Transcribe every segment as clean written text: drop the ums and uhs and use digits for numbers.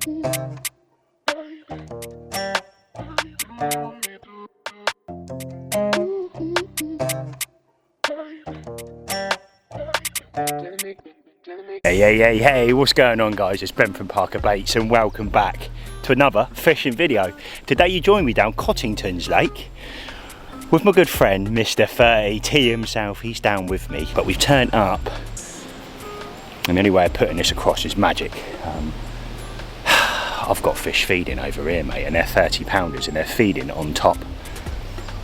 Hey, what's going on, guys? It's Ben from ParkerBaits and welcome back to another fishing video. Today you join me down Cottington's Lake with my good friend Mr. 30T himself. He's down with me, but we've turned up and the only way of putting this across is magic. I've got fish feeding over here, mate, and they're 30 pounders and they're feeding on top.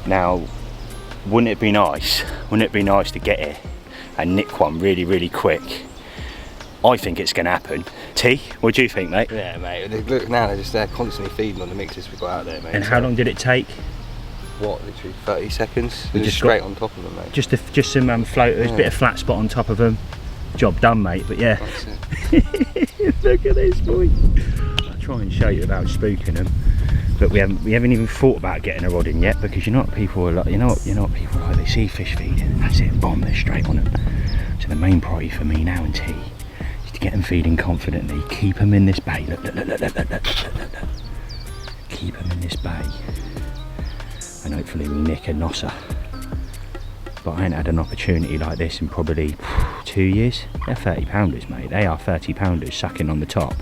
Now, wouldn't it be nice to get here and nick one really quick? I think it's going to happen. T, what do you think, mate? Yeah, mate. Look now, they're constantly feeding on the mixes we've got out there, mate. And how long did it take? What, literally 30 seconds? We just straight on top of them, mate. Just some floaters, bit of flat spot on top of them. Job done, mate. But yeah. Look at this, boy. I'll try and show you without spooking them. But we haven't even thought about getting a rod in yet, because you know what people are like. You know what people are like. They see fish feeding, that's it. Bomb, they're straight on them. So the main priority for me now and T. Get them feeding confidently, keep them in this bay, look. Keep them in this bay and hopefully we nick a nosser. But I ain't had an opportunity like this in probably 2 years. They're 30 pounders, mate. They are 30 pounders sucking on the top,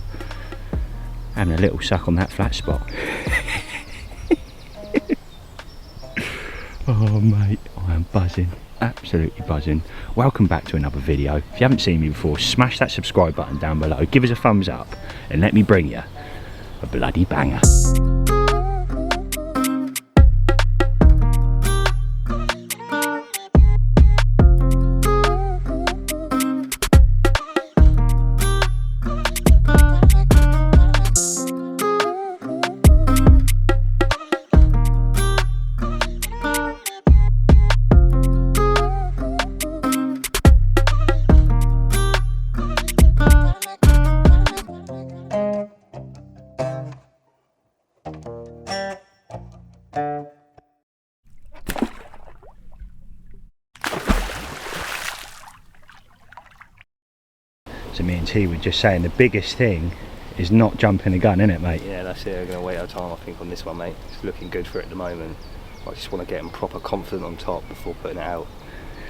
having a little suck on that flat spot. Oh mate, I am buzzing. Absolutely buzzing. Welcome back to another video. If you haven't seen me before, smash that subscribe button down below, give us a thumbs up and let me bring you a bloody banger. So me and T were just saying the biggest thing is not jumping the gun, innit, mate? Yeah, that's it. We're going to wait our time, I think, on this one, mate. It's looking good for it at the moment. I just want to get them proper confident on top before putting it out.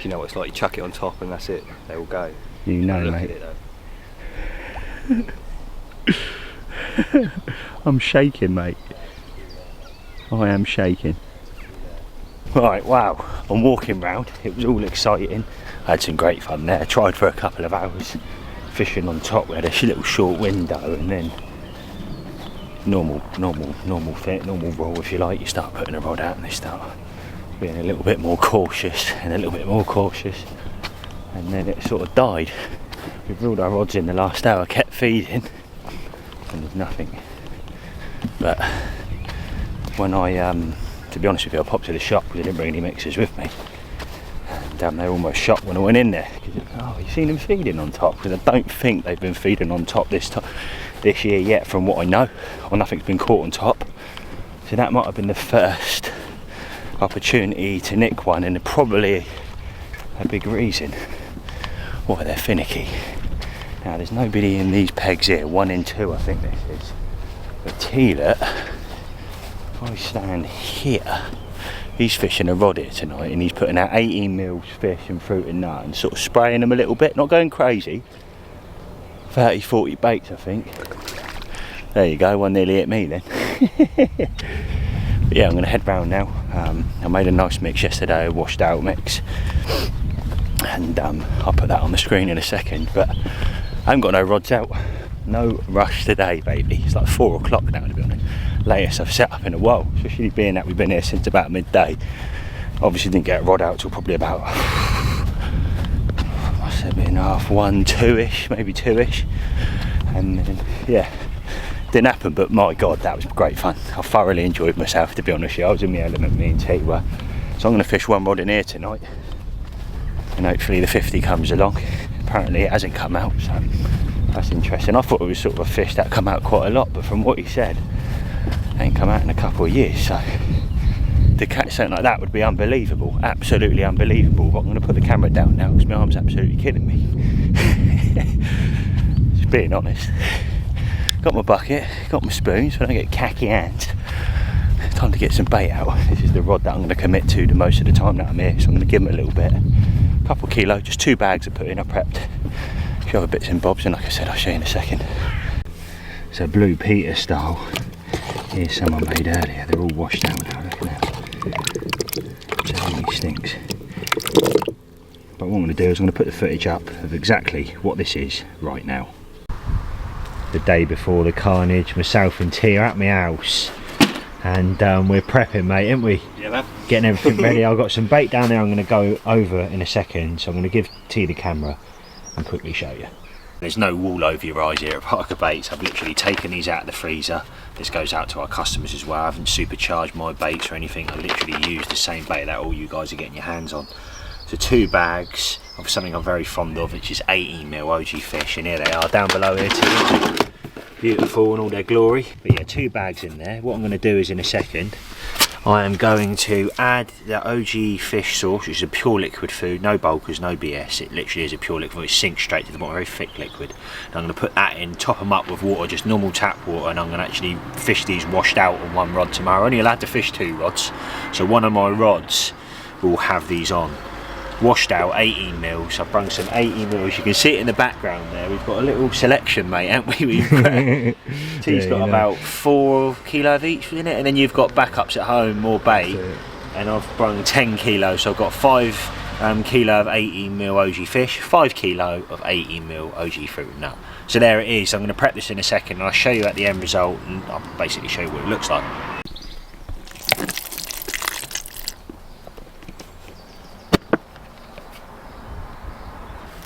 You know what it's like, you chuck it on top and that's it. They all go. You know, look mate. At it, though. I'm shaking, mate. I am shaking. Right, wow. I'm walking round. It was all exciting. I had some great fun there. Tried for a couple of hours. Fishing on top, we had a little short window and then normal rule, if you like. You start putting a rod out and they start being a little bit more cautious and a little bit more cautious, and then it sort of died. We've reeled our rods in the last hour, kept feeding and there's nothing. But when I to be honest with you, I popped to the shop because I didn't bring any mixers with me. Damn, they were almost shocked when I went in there. Oh, you've seen them feeding on top? Because I don't think they've been feeding on top this year yet, from what I know, or nothing's been caught on top. So that might have been the first opportunity to nick one, and probably a big reason why they're finicky. Now, there's nobody in these pegs here, 1 and 2, I think this is. But Teeler, if I stand here, he's fishing a rod here tonight and he's putting out 18 mils fish and fruit and nut and sort of spraying them a little bit, not going crazy. 30-40 baits, I think. There you go, one nearly hit me then. But yeah, I'm going to head round now. I made a nice mix yesterday, a washed out mix, and I'll put that on the screen in a second. But I haven't got no rods out. No rush today, baby. It's like 4 o'clock now, to be honest. Latest I've set up in a while, especially being that we've been here since about midday. Obviously didn't get a rod out till probably about, must have been 1:30, 2ish, maybe 2ish. And then, yeah, didn't happen, but my God, that was great fun. I thoroughly enjoyed myself, to be honest with you. I was in my element, me and T were. So I'm going to fish one rod in here tonight, and hopefully the 50 comes along. Apparently it hasn't come out, so that's interesting. I thought it was sort of a fish that come out quite a lot, but from what he said, it ain't come out in a couple of years. So to catch something like that would be unbelievable, absolutely unbelievable. But I'm going to put the camera down now because my arm's absolutely killing me. Just being honest. got my bucket, got my spoons, so I don't get khaki hands. It's time to get some bait out. This is the rod that I'm going to commit to the most of the time that I'm here, so I'm going to give them a little bit. A couple kilo, just 2 bags I put in, I prepped a few other bits and bobs, and like I said, I'll show you in a second. So Blue Peter style, here's some I made earlier, they're all washed out now, look at them. Totally stinks. But what I'm going to do is I'm going to put the footage up of exactly what this is right now. The day before the carnage, myself and T are at my house, and we're prepping, mate, ain't we? Yeah, man. Getting everything ready. I've got some bait down there I'm going to go over in a second, so I'm going to give T the camera and quickly show you. There's no wool over your eyes here at ParkerBaits. I've literally taken these out of the freezer. This goes out to our customers as well. I haven't supercharged my baits or anything. I literally use the same bait that all you guys are getting your hands on. So 2 bags of something I'm very fond of, which is 18mm OG fish, and here they are down below here too. Beautiful in all their glory. But yeah, 2 bags in there. What I'm going to do is in a second, I am going to add the OG fish sauce, which is a pure liquid food, no bulkers, no BS. It literally is a pure liquid, it sinks straight to the bottom, very thick liquid. And I'm going to put that in, top them up with water, just normal tap water, and I'm going to actually fish these washed out on 1 rod tomorrow. Only allowed to fish 2 rods, so one of my rods will have these on. Washed out 18 mils. I've brung some 18 mils. You can see it in the background there. We've got a little selection, mate, haven't we? T's got about 4 kilo of each in it, and then you've got backups at home, more bait. And I've brung 10 kilos, so I've got 5 kilo of 18 mil OG fish, 5 kilo of 18 mil OG fruit and nut. So there it is. I'm going to prep this in a second, and I'll show you at the end result, and I'll basically show you what it looks like.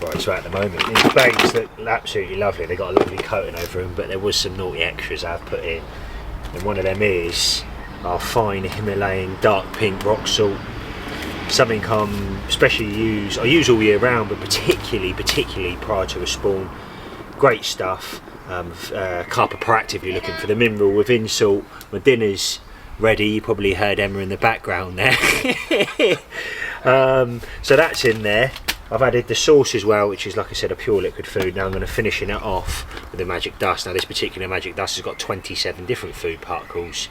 Right, so at the moment, these baits look absolutely lovely. They've got a lovely coating over them, but there was some naughty extras I've put in. And one of them is our fine Himalayan dark pink rock salt. Something I use all year round, but particularly prior to a spawn. Great stuff. Carper proactively looking for the mineral within salt. My dinner's ready. You probably heard Emma in the background there. So that's in there. I've added the sauce as well, which is, like I said, a pure liquid food. Now I'm going to finish it off with the magic dust. Now this particular magic dust has got 27 different food particles.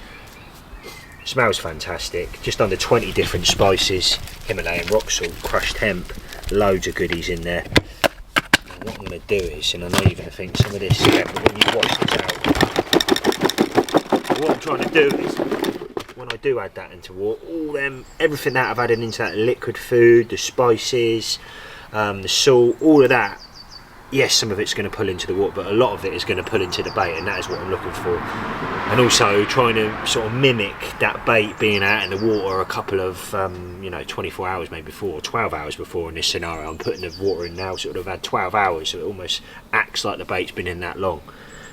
Smells fantastic. Just under 20 different spices. Himalayan rock salt, crushed hemp, loads of goodies in there. And what I'm going to do is, and I know you're going to think some of this, when you wash this out, what I'm trying to do is, when I do add that into water, everything that I've added into that liquid food, the spices, the salt, all of that, yes, some of it's going to pull into the water, but a lot of it is going to pull into the bait, and that is what I'm looking for. And also trying to sort of mimic that bait being out in the water a couple of 24 hours maybe before, 12 hours before in this scenario. I'm putting the water in now, sort of had 12 hours, so it almost acts like the bait's been in that long.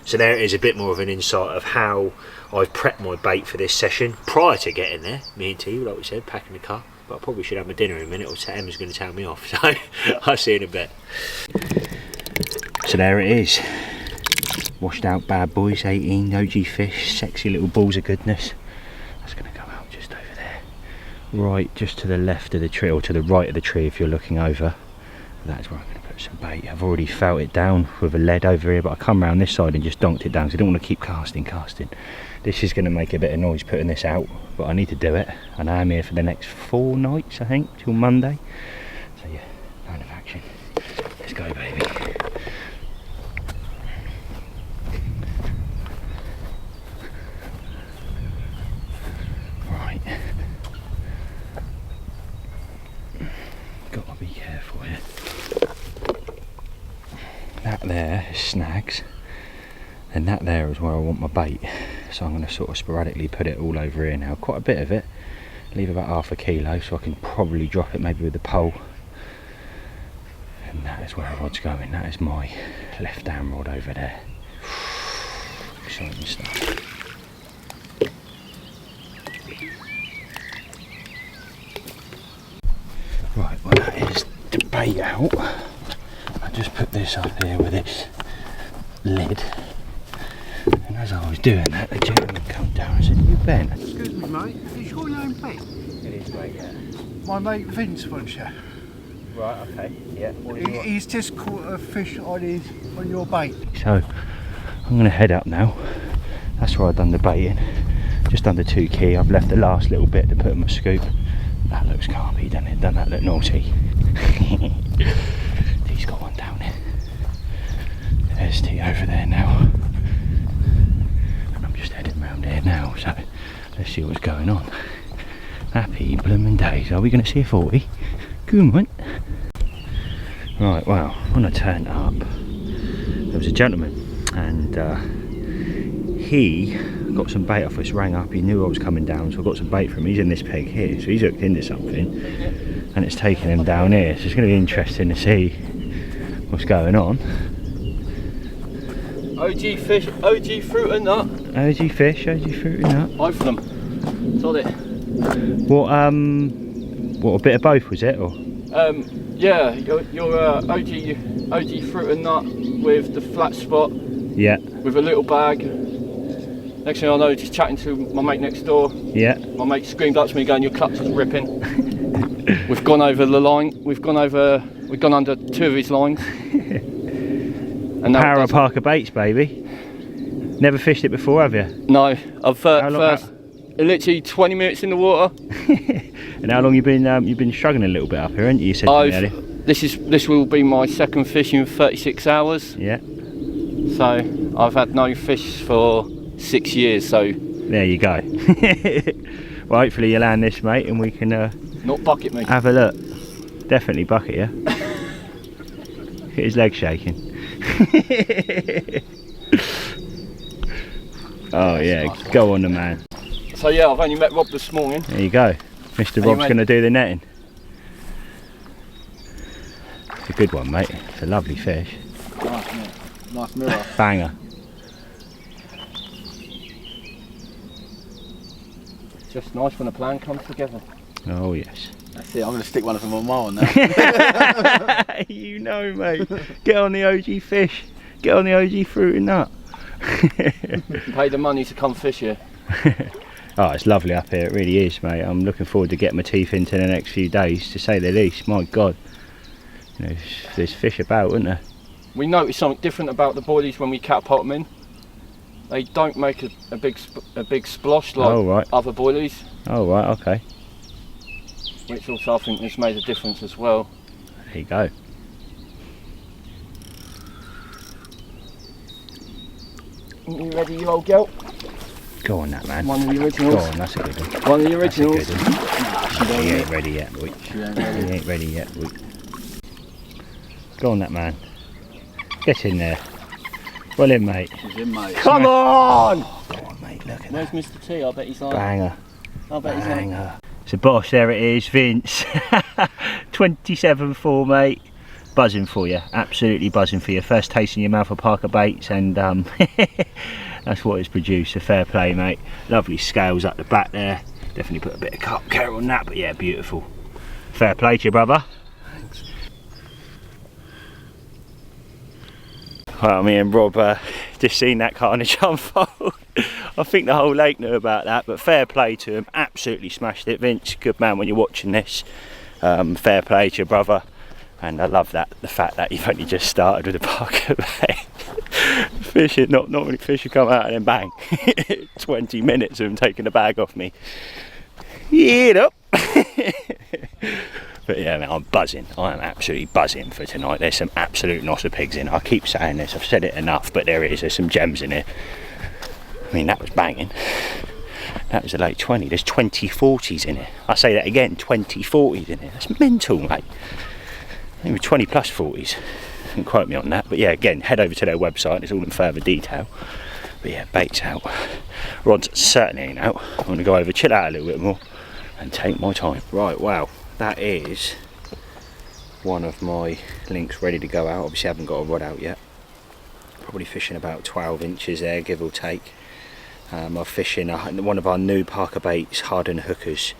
So there is a bit more of an insight of how I've prepped my bait for this session prior to getting there. Me and T, like we said, packing the car. But I probably should have my dinner in a minute, or Emma's going to tell me off. So I'll see you in a bit. So there it is. Washed out bad boys, 18 OG fish, sexy little balls of goodness. That's going to go out just over there. Right, just to the left of the tree, or to the right of the tree if you're looking over. That's where I'm going to put some bait. I've already felt it down with a lead over here, but I come around this side and just donked it down because I don't want to keep casting. This is going to make a bit of noise putting this out, but I need to do it. And I am here for the next 4 nights, I think, till Monday. So yeah, plan of action. Let's go, baby. Right. Got to be careful here. That there is snags, and that there is where I want my bait, so I'm going to sort of sporadically put it all over here now, quite a bit of it, leave about half a kilo so I can probably drop it maybe with the pole. And that is where our rod's going. That is my left down rod over there. Exciting stuff. Right, well that is the bait out. I just put this up here with this lid, and as I was doing that, the gentleman come down and said, "You Ben?" Excuse me, mate. Is your name Ben? It is, mate. Yeah. My mate Vince wants you. Right. Okay. Yeah. He's just caught a fish on your bait. So I'm going to head up now. That's where I've done the baiting. Just under 2 key. I've left the last little bit to put in my scoop. That looks carpy, doesn't it? Doesn't that look naughty? He's got one down there. There's T over there now. And I'm just heading round here now, so let's see what's going on. Happy blooming days. Are we going to see a 40? Good one. Right, well, when I turned up, there was a gentleman, and he got some bait off us, rang up, he knew I was coming down, so I got some bait from him. He's in this peg here, so he's hooked into something, and it's taking him down here, so it's going to be interesting to see what's going on. OG fish, OG fruit and nut. OG fish, OG fruit and nut. Both of them. That's it. What, a bit of both was it, or? Yeah, your OG fruit and nut with the flat spot. Yeah. With a little bag. Next thing I know, just chatting to my mate next door. Yeah. My mate screamed up to me going, "Your clutch is ripping." We've gone over the line. We've gone under 2 of his lines. And Power of ParkerBaits, baby. Never fished it before, have you? No, I've literally 20 minutes in the water. And how long you've been struggling a little bit up here, haven't you? You said to me earlier. This will be my second fish in 36 hours. Yeah. So I've had no fish for 6 years. So there you go. Well, hopefully you land this, mate, and we can not bucket me. Have a look. Definitely bucket you. Get his leg shaking. Oh yeah, nice. Go on the man. So yeah, I've only met Rob this morning. There you go. Mr. Rob's going to do the netting. It's a good one, mate. It's a lovely fish. Nice, mate. Nice mirror. Banger. Just nice when a plan comes together. Oh yes. That's it, I'm going to stick one of them on my one now. You know, mate. Get on the OG fish. Get on the OG fruit and nut. Pay the money to come fish here. Oh, it's lovely up here, it really is, mate. I'm looking forward to getting my teeth into the next few days, to say the least. My God, you know, there's fish about, isn't there? We noticed something different about the boilies when we catapult them in. They don't make a big splosh like other boilies. Oh right, okay. Which also I think has made a difference as well. There you go. You ready, you old girl? Go on that, man. One of the originals. Go on, that's a good one. One of the originals. That's a good one. Nah, she ain't ready yet, boy. She ain't ready yet, boy. Go on that, man. Get in there. Well in, mate. She's in, mate. Come on! Go on, mate, look at Where's that. Mr. T? I bet he's like... Banger. I bet he's Banger. So boss, there it is, Vince. 27.4, mate. Buzzing for you, absolutely buzzing for you. First taste in your mouth of ParkerBaits, and that's what it's produced. A fair play, mate. Lovely scales up the back there. Definitely put a bit of carp care on that, but yeah, beautiful. Fair play to you, brother. Thanks. Well, me and Rob just seen that carnage unfold. I think the whole lake knew about that, but fair play to him. Absolutely smashed it. Vince, good man when you're watching this. Fair play to your brother. And I love that, the fact that you've only just started with a ParkerBait. Fishing, not many fish will come out and then bang. 20 minutes of him taking the bag off me. Yeah, up. But yeah, man, I'm buzzing. I am absolutely buzzing for tonight. There's some absolute nossa pigs in. I keep saying this, I've said it enough, but there is. There's some gems in here. I mean, that was banging. That was a late 20. There's 20 40s in it. I say that again, 20 40s in it. That's mental, mate. I think we're 20 plus 40s. Don't quote me on that. But yeah, again, head over to their website. It's all in further detail. But yeah, bait's out. Rod's certainly ain't out. I'm going to go over, chill out a little bit more, and take my time. Right, wow. That is one of my links ready to go out. Obviously, I haven't got a rod out yet. Probably fishing about 12 inches there, give or take. I'm fishing one of our new ParkerBaits hardened hookers.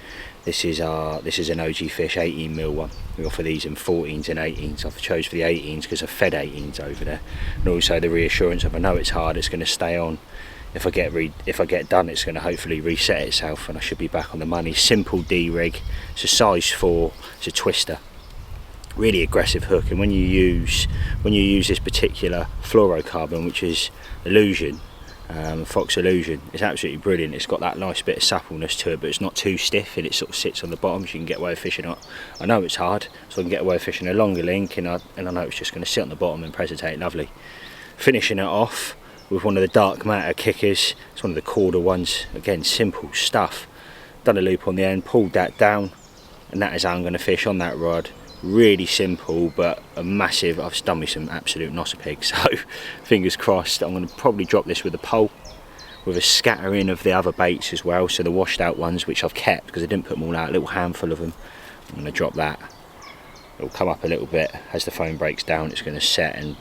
This is an OG fish, 18mm one. We offer these in 14s and 18s. I've chose for the 18s because I've fed 18s over there, and also the reassurance of I know it's hard, it's going to stay on. If I get done, it's going to hopefully reset itself, and I should be back on the money. Simple D rig. It's a size 4. It's a twister. really aggressive hook, and when you use this particular fluorocarbon, which is Illusion, Fox Illusion, it's absolutely brilliant. It's got that nice bit of suppleness to it, but it's not too stiff, and it sort of sits on the bottom, so you can get away with fishing it. I know it's hard, so I can get away with fishing a longer link, and I know it's just going to sit on the bottom and presentate lovely. Finishing it off with one of the dark matter kickers. It's one of the Corda ones. Again, simple stuff. Done a loop on the end, pulled that down, and that is how I'm going to fish on that rod. Really simple, but a massive. I've done me some absolute nosser so fingers crossed. I'm going to probably drop this with a pole, with a scattering of the other baits as well, so the washed out ones, which I've kept because I didn't put them all out, a little handful of them. I'm going to drop that. It'll come up a little bit as the foam breaks down. It's going to set and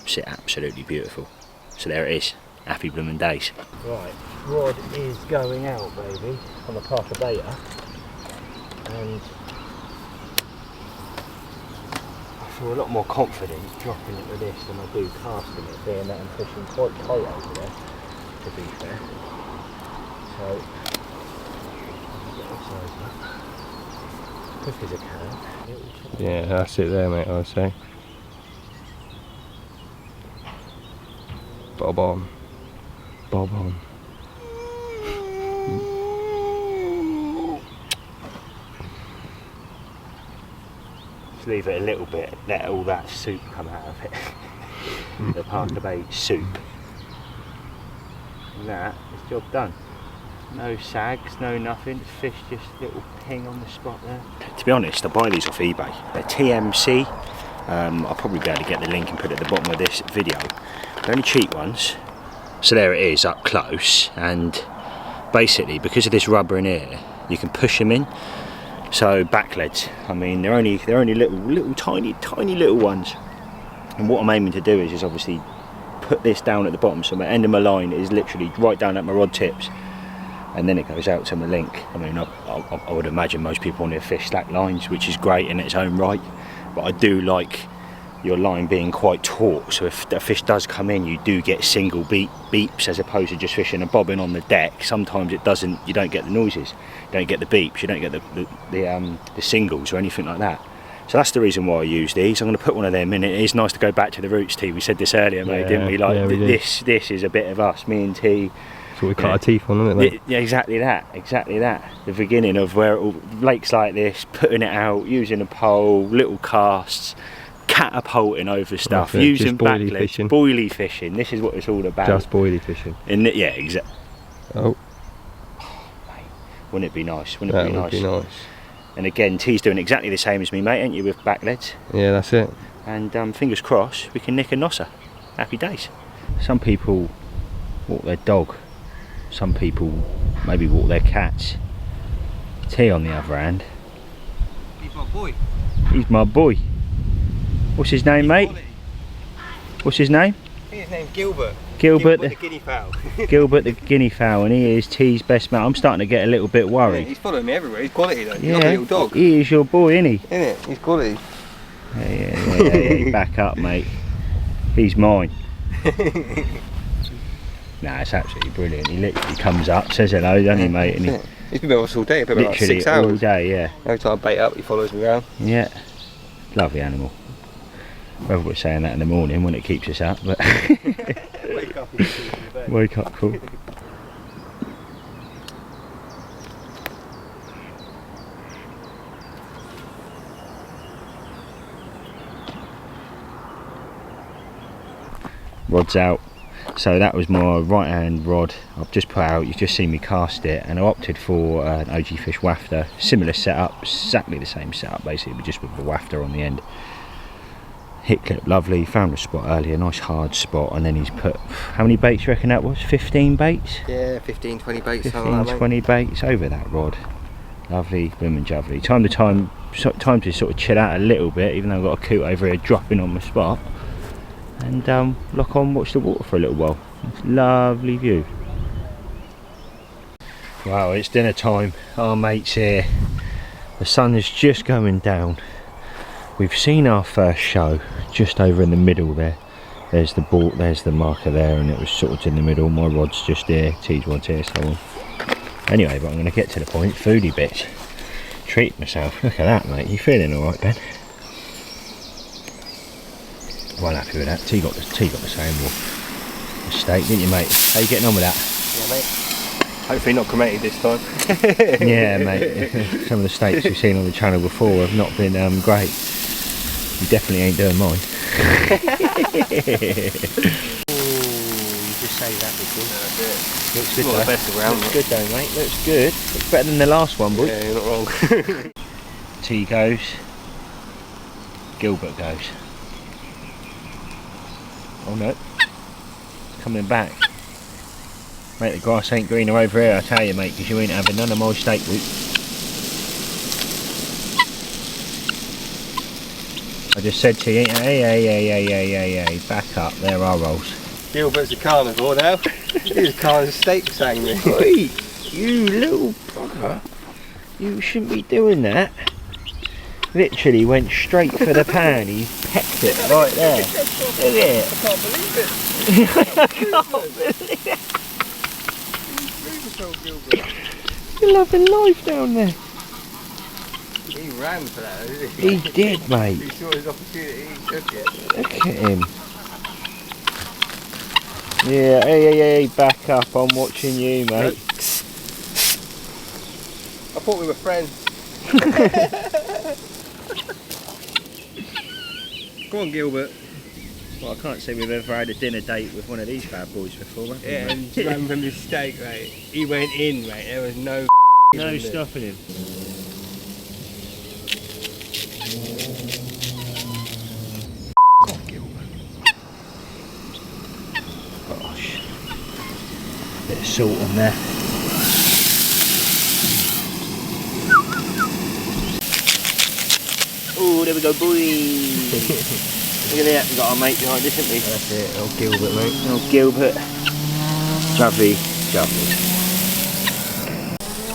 sit absolutely beautiful. So there it is. Happy blooming days. Right, rod is going out, baby, on the ParkerBaits, and I feel a lot more confident dropping it with this than I do casting it, being that I'm fishing quite tight over there, to be fair. So, get this over, quick as I can. Yeah, that's it there, mate, I would say. Bob on. Bob on. Just leave it a little bit, let all that soup come out of it. The ParkerBaits soup. And that is job done. No sags, no nothing, fish just a little ping on the spot there. To be honest, I buy these off eBay. They're TMC. I'll probably be able to get the link and put it at the bottom of this video. They're only cheap ones. So there it is up close, and basically because of this rubber in here, you can push them in. So backleads, I mean they're only little tiny little ones. And what I'm aiming to do is obviously put this down at the bottom, so my end of my line is literally right down at my rod tips, and then it goes out to my link. I mean I would imagine most people want to fish slack lines, which is great in its own right, but I do like your line being quite taut, so if a fish does come in, you do get single beeps as opposed to just fishing and bobbing on the deck. Sometimes it doesn't, you don't get the noises, you don't get the beeps, you don't get the singles or anything like that. So that's the reason why I use these. I'm going to put one of them in. It is nice to go back to the roots, T. We said this earlier, mate, didn't we? Like, this is a bit of us, me and T. That's what we cut our teeth on, isn't it? Yeah, exactly that. The beginning of where lakes like this, putting it out, using a pole, little casts, catapulting over stuff, using backleads, boilie fishing. This is what it's all about. Just boilie fishing. Yeah, exactly. Oh, mate, wouldn't it be nice? Wouldn't that it be would nice? be nice. And again, T's doing exactly the same as me, mate, ain't you, with backleads? Yeah, that's it. And fingers crossed, we can nick a nosser. Happy days. Some people walk their dog. Some people maybe walk their cats. T, on the other hand, He's my boy. He's my boy. What's his name, mate? What's his name? I think his name's Gilbert. Gilbert the Guinea Fowl. Gilbert the Guinea Fowl, and he is T's best mate. I'm starting to get a little bit worried. Yeah, he's following me everywhere. He's quality though. He's Yeah, like a little dog. he is your boy, isn't he? Isn't it? He's quality. Yeah. Back up, mate. He's mine. Nah, it's absolutely brilliant. He literally comes up, says hello, doesn't he, mate? And He's been with us all day, about like literally 6 hours. all day, yeah. Every time I bait up, he follows me around. Yeah, lovely animal. Well, we're saying that in the morning when it keeps us up, but Wake up, wake up, cool. Rod's out. So that was my right hand rod. I've just put out, you've just seen me cast it, and I opted for an OG Fish wafter. Similar setup, exactly the same setup basically, but just with the wafter on the end. Hit clip, lovely, found a spot earlier, nice hard spot, and then he's put, how many baits you reckon that was? 15 baits? Yeah, 15, 20 baits, 15, something like that, 20 baits over that rod. Lovely, blooming jubbly. Time to sort of chill out a little bit, even though I've got a coot over here dropping on my spot. And lock on, watch the water for a little while. It's a lovely view. Wow, it's dinner time. Our mate's here. The sun is just going down. We've seen our first show just over in the middle there. There's the ball, there's the marker there, and it was sort of in the middle. My rod's just here, T's rod's here, so on. Anyway, but I'm going to get to the point. Foodie bits. Treat myself. Look at that, mate. You feeling alright, Ben? Well happy with that. T got the same mistake, didn't you, mate? How you getting on with that? Yeah, mate. Hopefully not cremated this time. Yeah, mate. Some of the steaks we've seen on the channel before have not been great. You definitely ain't doing mine. Just say that before. Looks good though. The best around. Looks good though, mate. Looks good. Looks better than the last one, boy. Yeah, you're not wrong. T goes. Gilbert goes. Oh no. It's coming back. Mate, the grass ain't greener over here, I tell you, mate, because you ain't having none of my steak root. I just said to you, hey, back up. There are rolls. Gilbert's a carnivore now. He's a carnivore steak sang me. Oi, you little bugger. You shouldn't be doing that. Literally went straight for the pan. He pecked it right there. Look at it. I can't believe it. I can't believe it. You're loving life down there. He ran for that, didn't he? He did, mate. He saw his opportunity, he took it. Look at him. Yeah, hey, back up. I'm watching you, mate. I thought we were friends. Go on, Gilbert. Well, I can't say we've ever had a dinner date with one of these bad boys before, have we, Yeah, mate? and he ran from his steak, mate. He went in, mate. There was no No stopping him. Gosh. Bit of salt on there. Oh, there we go, boy. Look at that, we've got our mate behind us, haven't we? That's it, old Gilbert, mate. Oh, Gilbert. Lovely.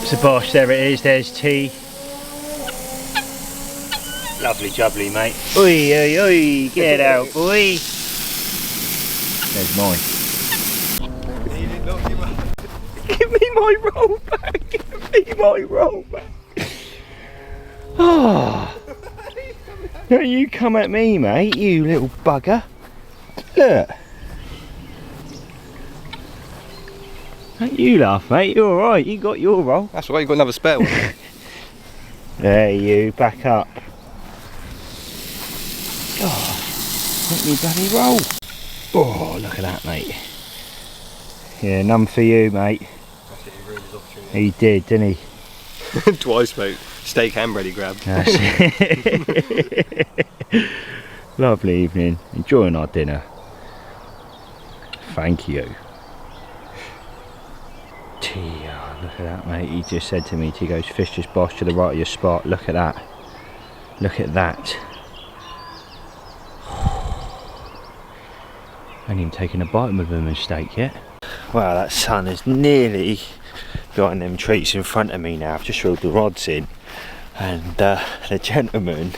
So bosh, there it is, there's tea. Lovely jubbly, mate. Oi, oi, oi, get out, boy. There's mine. Give me my roll back, give me my roll back. Oh. Don't you come at me, mate, you little bugger. Look. Don't you laugh, mate, you're alright, you got your roll. That's why you got another spare one. There you, back up. Oh, let me bloody roll. Oh, look at that, mate. Yeah, none for you, mate. That's it, he ruined his opportunity. He did, didn't he? Twice, mate. Steak and ready grab. That's it. Lovely evening, enjoying our dinner. Thank you. T, oh, look at that, mate. He just said to me, he goes, fish just bosh to the right of your spot. Look at that. Look at that. I ain't even taken a bite of them steak yet. Wow, that sun is nearly behind them trees in front of me now. I've just reeled the rods in, and the gentleman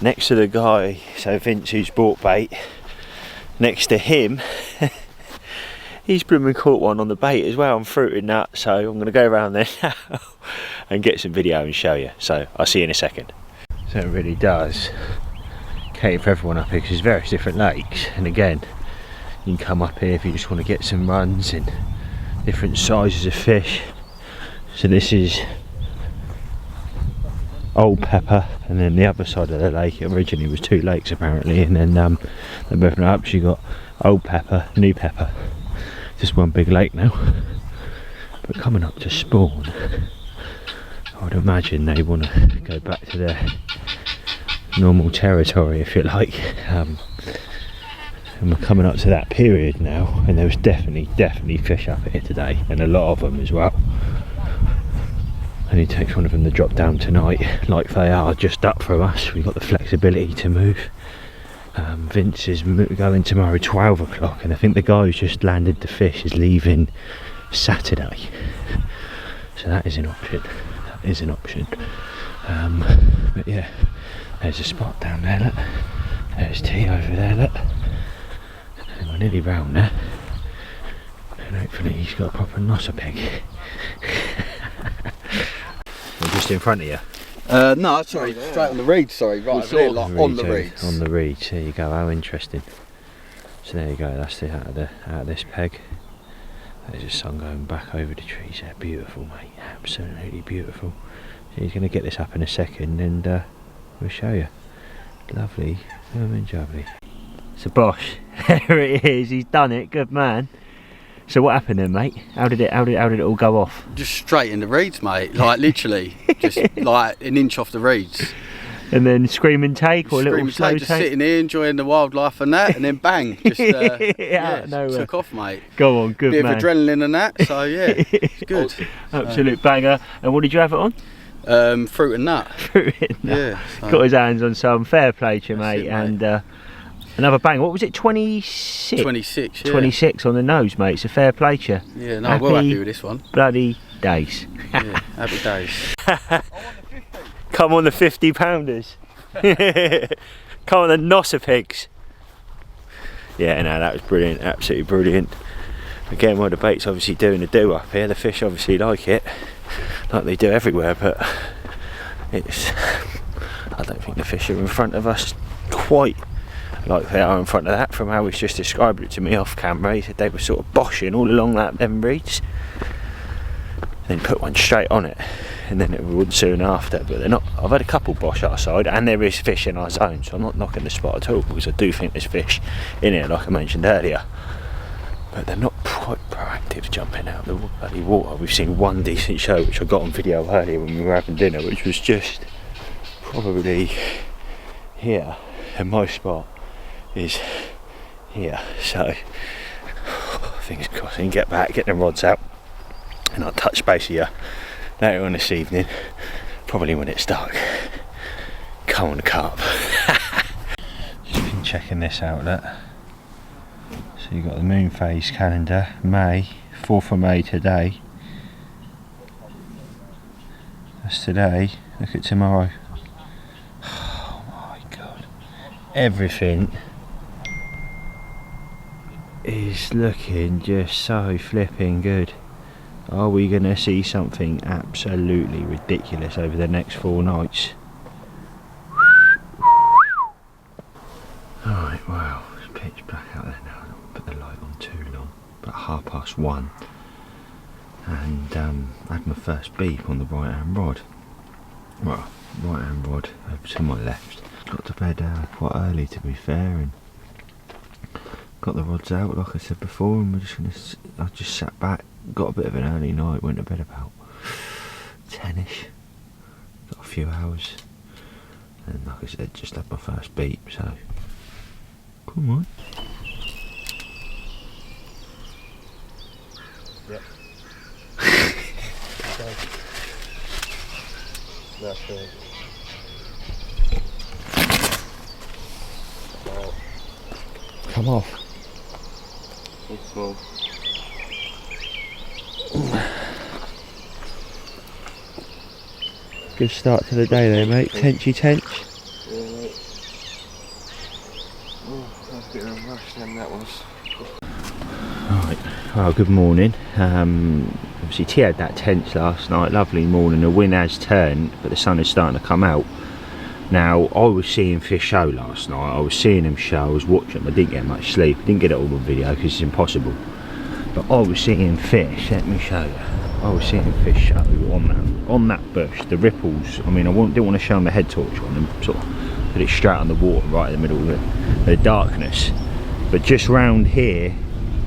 next to the guy, so Vince, who's bought bait, next to him, he's blooming caught one on the bait as well on fruited nut. So I'm going to go around there now and get some video and show you. So I'll see you in a second. So it really does cater for everyone up here, because there's various different lakes, and again, you can come up here if you just want to get some runs in different sizes of fish. So this is Old Pepper, and then the other side of the lake, it originally was two lakes apparently, and then they're moving up, so you got Old Pepper, New Pepper, just one big lake now. But coming up to spawn, I would imagine they want to go back to their normal territory, if you like. And we're coming up to that period now, and there was definitely fish up here today, and a lot of them as well. And it takes one of them to drop down tonight, like they are just up from us. We've got the flexibility to move. Vince is going tomorrow 12 o'clock, and I think the guy who's just landed the fish is leaving Saturday. So that is an option. That is an option. But yeah, there's a spot down there, look. There's T over there, look. And we're nearly round there. And hopefully he's got a proper nosser peg. We're just in front of you. No, sorry, straight on the reeds, sorry, right over there, like on the reeds. On the reeds, there you go, how interesting. So there you go, that's it out of this peg. There's the sun going back over the trees there, beautiful mate, absolutely beautiful. So he's going to get this up in a second and we'll show you. Lovely, jubbly. So Bosh, there it is, he's done it, good man. So what happened then, mate? How did it all go off? Just straight in the reeds, mate, like literally, just like an inch off the reeds. And then scream and take, or a little slow take? Just sitting here enjoying the wildlife and that, and then bang, just took off, mate. Go on, good man. Bit of adrenaline and that, so yeah, it's good. Absolute banger. And what did you have it on? Fruit and nut. Fruit and nut. Yeah. So. Got his hands on some, fair play to you, mate. And another bang. What was it, 26? 26, yeah. 26 on the nose, mate. It's a fair play to you. Yeah, no, we're happy with this one. Bloody days. Yeah, happy days. Come on the 50 pounders. Come on the Nosser pigs. Yeah, no, that was brilliant, absolutely brilliant. Again, well, the bait's obviously doing the do up here. The fish obviously like it, like they do everywhere, but it's, I don't think the fish are in front of us quite like they are in front of that, from how he's just described it to me off camera. He said they were sort of boshing all along them reeds, then put one straight on it, and then it would soon after. But they're not. I've had a couple bosh our side, and there is fish in our zone, so I'm not knocking the spot at all, because I do think there's fish in it, like I mentioned earlier. But they're not quite proactive jumping out of the bloody water. We've seen one decent show, which I got on video earlier when we were having dinner, which was just probably here, and my spot is here. So fingers crossed, I can get back, get the rods out, and I'll touch base with you later on this evening, probably when it's dark. Come on, carp. Just been checking this outlet. So you've got the moon phase calendar, May, 4th of May today. That's today. Look at tomorrow. Oh my god. Everything is looking just so flipping good. Are we going to see something absolutely ridiculous over the next 4 nights? Alright, wow, it's pitch black out there now. I don't put the light on too long. About 1:30. And I had my first beep on the right hand rod. Well, right hand rod over to my left. Got to bed quite early, to be fair, and got the rods out like I said before, and I just sat back, got a bit of an early night, went to bed about 10ish, got a few hours, and like I said, just had my first beep, so come on. Yep. That's right. Come off. It's small. Good start to the day there, mate. Tenchy tench. Yeah, mate. Oh, that's a bit of a rush then, that was. Right, well, good morning. Obviously T had that tench last night, lovely morning. The wind has turned, but the sun is starting to come out. Now, I was seeing fish show last night. I was seeing them show, I was watching them. I didn't get much sleep. I didn't get it all on video because it's impossible. But I was seeing fish, let me show you. I was seeing fish show on that bush, the ripples. I mean, didn't want to show them the head torch on them, sort of put it straight on the water right in the middle of the darkness. But just round here,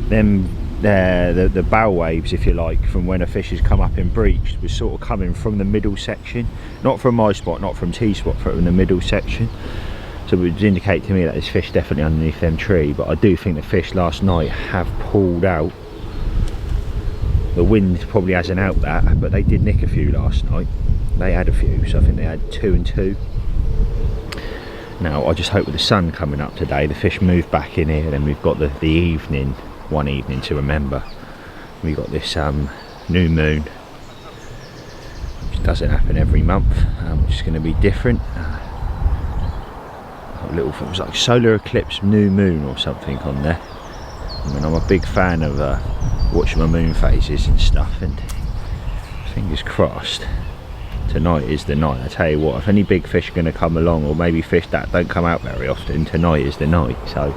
the bow waves, if you like, from when a fish has come up and breached, was sort of coming from the middle section, not from my spot, not from T spot, from the middle section. So it would indicate to me that there's fish definitely underneath them tree. But I do think the fish last night have pulled out. The wind probably hasn't out that, but they did nick a few last night. They had a few, so I think they had 2 and 2. Now I just hope with the sun coming up today, the fish move back in here, and we've got the evening, one evening to remember. We got this new moon, which doesn't happen every month, which is going to be different. A little, it was like solar eclipse, new moon or something on there. I mean, I'm a big fan of watching my moon phases and stuff, and fingers crossed tonight is the night. I tell you what, if any big fish are going to come along, or maybe fish that don't come out very often, tonight is the night. So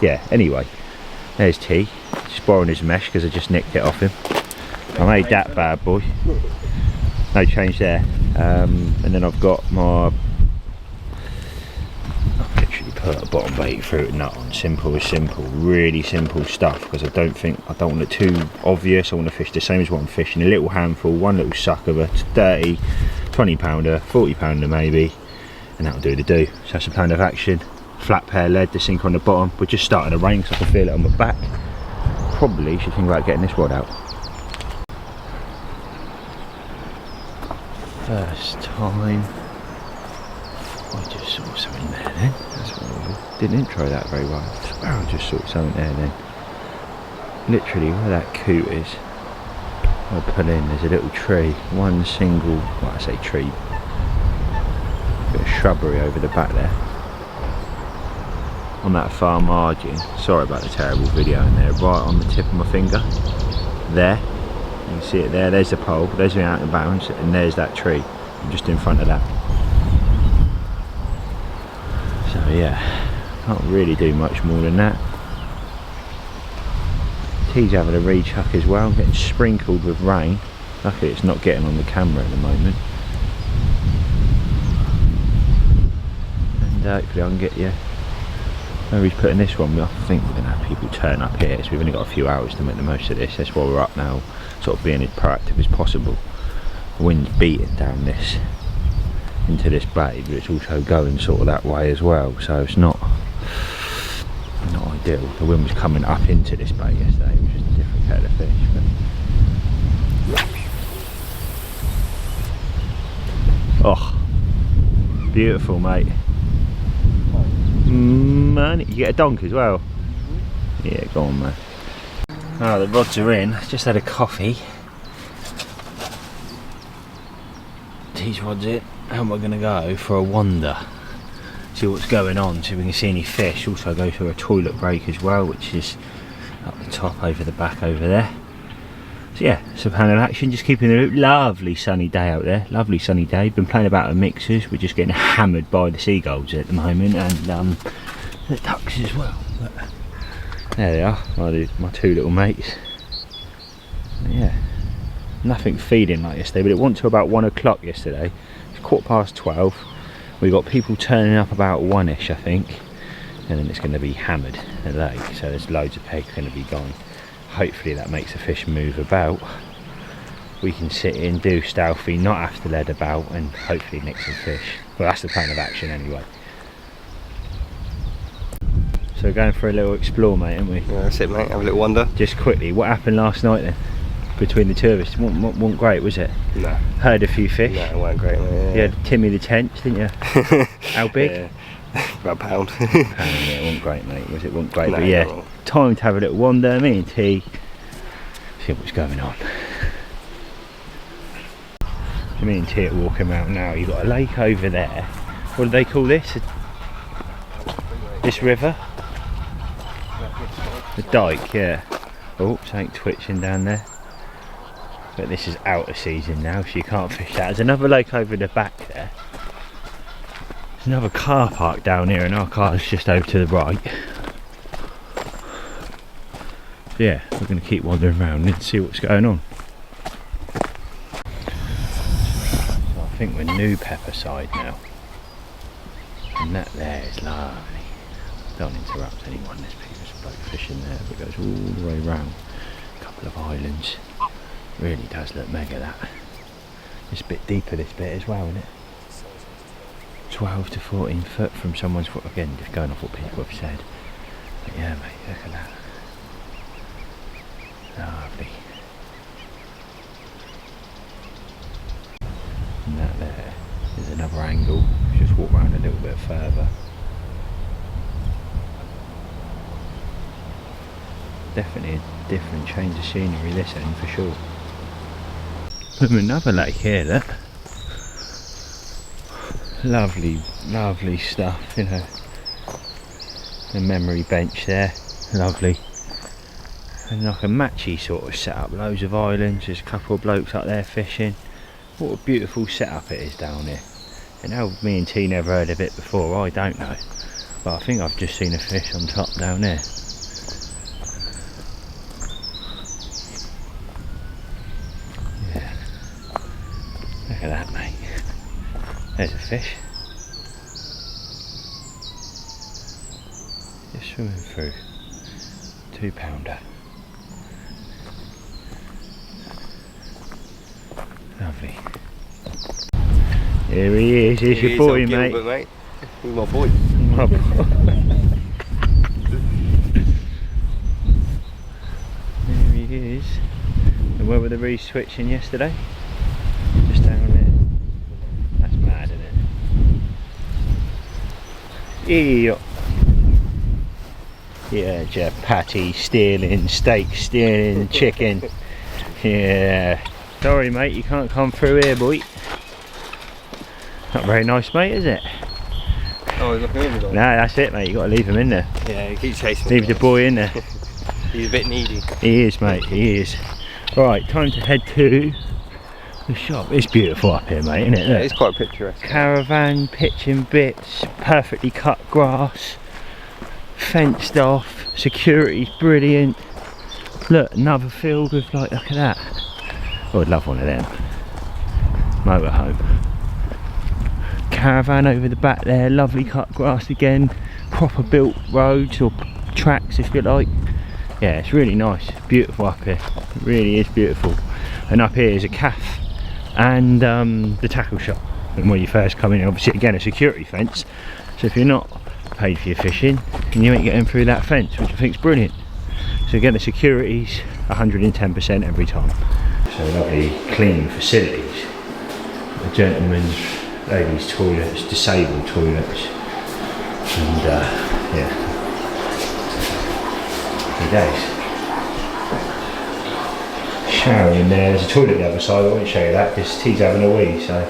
yeah, anyway, there's T, just borrowing his mesh because I just nicked it off him. I made that bad boy, no change there. And then I've got my, I've literally put a bottom bait, fruit and nut on, simple as simple, really simple stuff, because I don't want it too obvious. I want to fish the same as what I'm fishing, a little handful, one little suck of a 30, 20 pounder, 40 pounder maybe, and that'll do the do. So that's a plan of action. Flat pair lead, the sink on the bottom. We're just starting to rain because I can feel it on my back. Probably should think about getting this rod out. First time. I just saw something there then. That's what I didn't intro that very well. I swear I just saw something there then. Literally where that coot is, I pull in, there's a little tree. One single, well I say tree, bit of shrubbery over the back there. On that far margin, sorry about the terrible video in there, right on the tip of my finger. There, you can see it there, there's the pole, there's me out of bounds, and there's that tree. I'm just in front of that. So yeah, can't really do much more than that. T's having a rechuck as well, getting sprinkled with rain. Luckily it's not getting on the camera at the moment. And hopefully I can get you. Where he's putting this one, I think we're going to have people turn up here, so we've only got a few hours to make the most of this. That's why we're up now, sort of being as proactive as possible. The wind's beating down this, into this bay, but it's also going sort of that way as well, so it's not ideal. The wind was coming up into this bay yesterday, which is a different kettle of fish. But... oh, beautiful, mate. Man, you get a donk as well? Yeah, go on, man. Oh, the rods are in. Just had a coffee. These rods in. How am I going to go for a wander? See what's going on, see if we can see any fish. Also go for a toilet break as well, which is up the top over the back over there. So yeah, it's a plan of action, just keeping the loop. Lovely sunny day out there, lovely sunny day. Been playing about with mixers, we're just getting hammered by the seagulls at the moment, and the ducks as well. But there they are, my two little mates. But yeah, nothing feeding like yesterday, but it went to about 1 o'clock yesterday. It's 12:15. We got people turning up about 1ish, I think, and then it's going to be hammered at the lake, so there's loads of pegs going to be gone. Hopefully that makes the fish move about. We can sit in, do stealthy, not have to lead about, and hopefully nick some fish. Well, that's the plan of action anyway. So going for a little explore, mate, aren't we? Yeah, that's it, mate. Have a little wander. Just quickly, what happened last night then? Between the two of us, it wasn't great, was it? No. Heard a few fish. No, it weren't great, mate. Yeah. You had Timmy the Tench, didn't you? How big? Yeah. About a pound. Yeah, it wasn't great, mate. Was it? Wasn't great, No, but yeah, time to have a little wander. Me and T, see what's going on. So me and T are walking around now. You've got a lake over there. What do they call this? This river? The dike, yeah. Oh, something twitching down there. But this is out of season now, so you can't fish that. There's another lake over the back there. There's another car park down here, and our car's just over to the right. So yeah, we're going to keep wandering around and see what's going on. So I think we're New Pepper side now. And that there is lovely. Don't interrupt anyone, there's a bloke fishing there, but it goes all the way round. A couple of islands. Really does look mega, that. It's a bit deeper, this bit as well, isn't it? 12 to 14 foot from someone's foot. Again, just going off what people have said. But yeah, mate, look at that. Lovely. And that there is another angle. Just walk around a little bit further. Definitely a different change of scenery this end for sure. Another lake here, look. Lovely, lovely stuff, you know. The memory bench there, lovely. And like a matchy sort of setup, loads of islands, there's a couple of blokes up there fishing. What a beautiful setup it is down here. And how me and T never heard of it before, I don't know. But I think I've just seen a fish on top down there. Yeah. Look at that, mate. There's a fish. Just swimming through. 2-pounder. Lovely. Here he is, here's your boy, mate. Gilbert, mate. He's my boy. My boy. There he is. And where were the reeds switching yesterday? Just down there. That's mad, isn't it? Yeah, patty stealing, steak stealing, chicken. Yeah. Sorry, mate, you can't come through here, boy. Not very nice, mate, is it? Oh, he's looking in the dog. No, that's it, mate. You got to leave him in there. Yeah, he keeps chasing me. Leave the boy in there. He's a bit needy. He is, mate. He is. Right, time to head to the shop. It's beautiful up here, mate, isn't it? Look. Yeah, it's quite picturesque. Caravan, pitching bits, perfectly cut grass, fenced off, security's brilliant. Look, another field with like, look at that. Oh, I'd love one of them. Motorhome. Caravan over the back there, lovely cut grass again, proper built roads or tracks if you like. Yeah, it's really nice, beautiful up here. It really is beautiful. And up here is a cafe and the tackle shop. And when you first come in, obviously again a security fence. So if you're not paid for your fishing, and you ain't getting through that fence, which I think is brilliant. So again, the security's 110% every time. So lovely clean facilities. A gentleman's, ladies' toilets, disabled toilets, and yeah, happy days. Shower in there. There's a toilet the other side. I won't show you that because T's having a wee. So,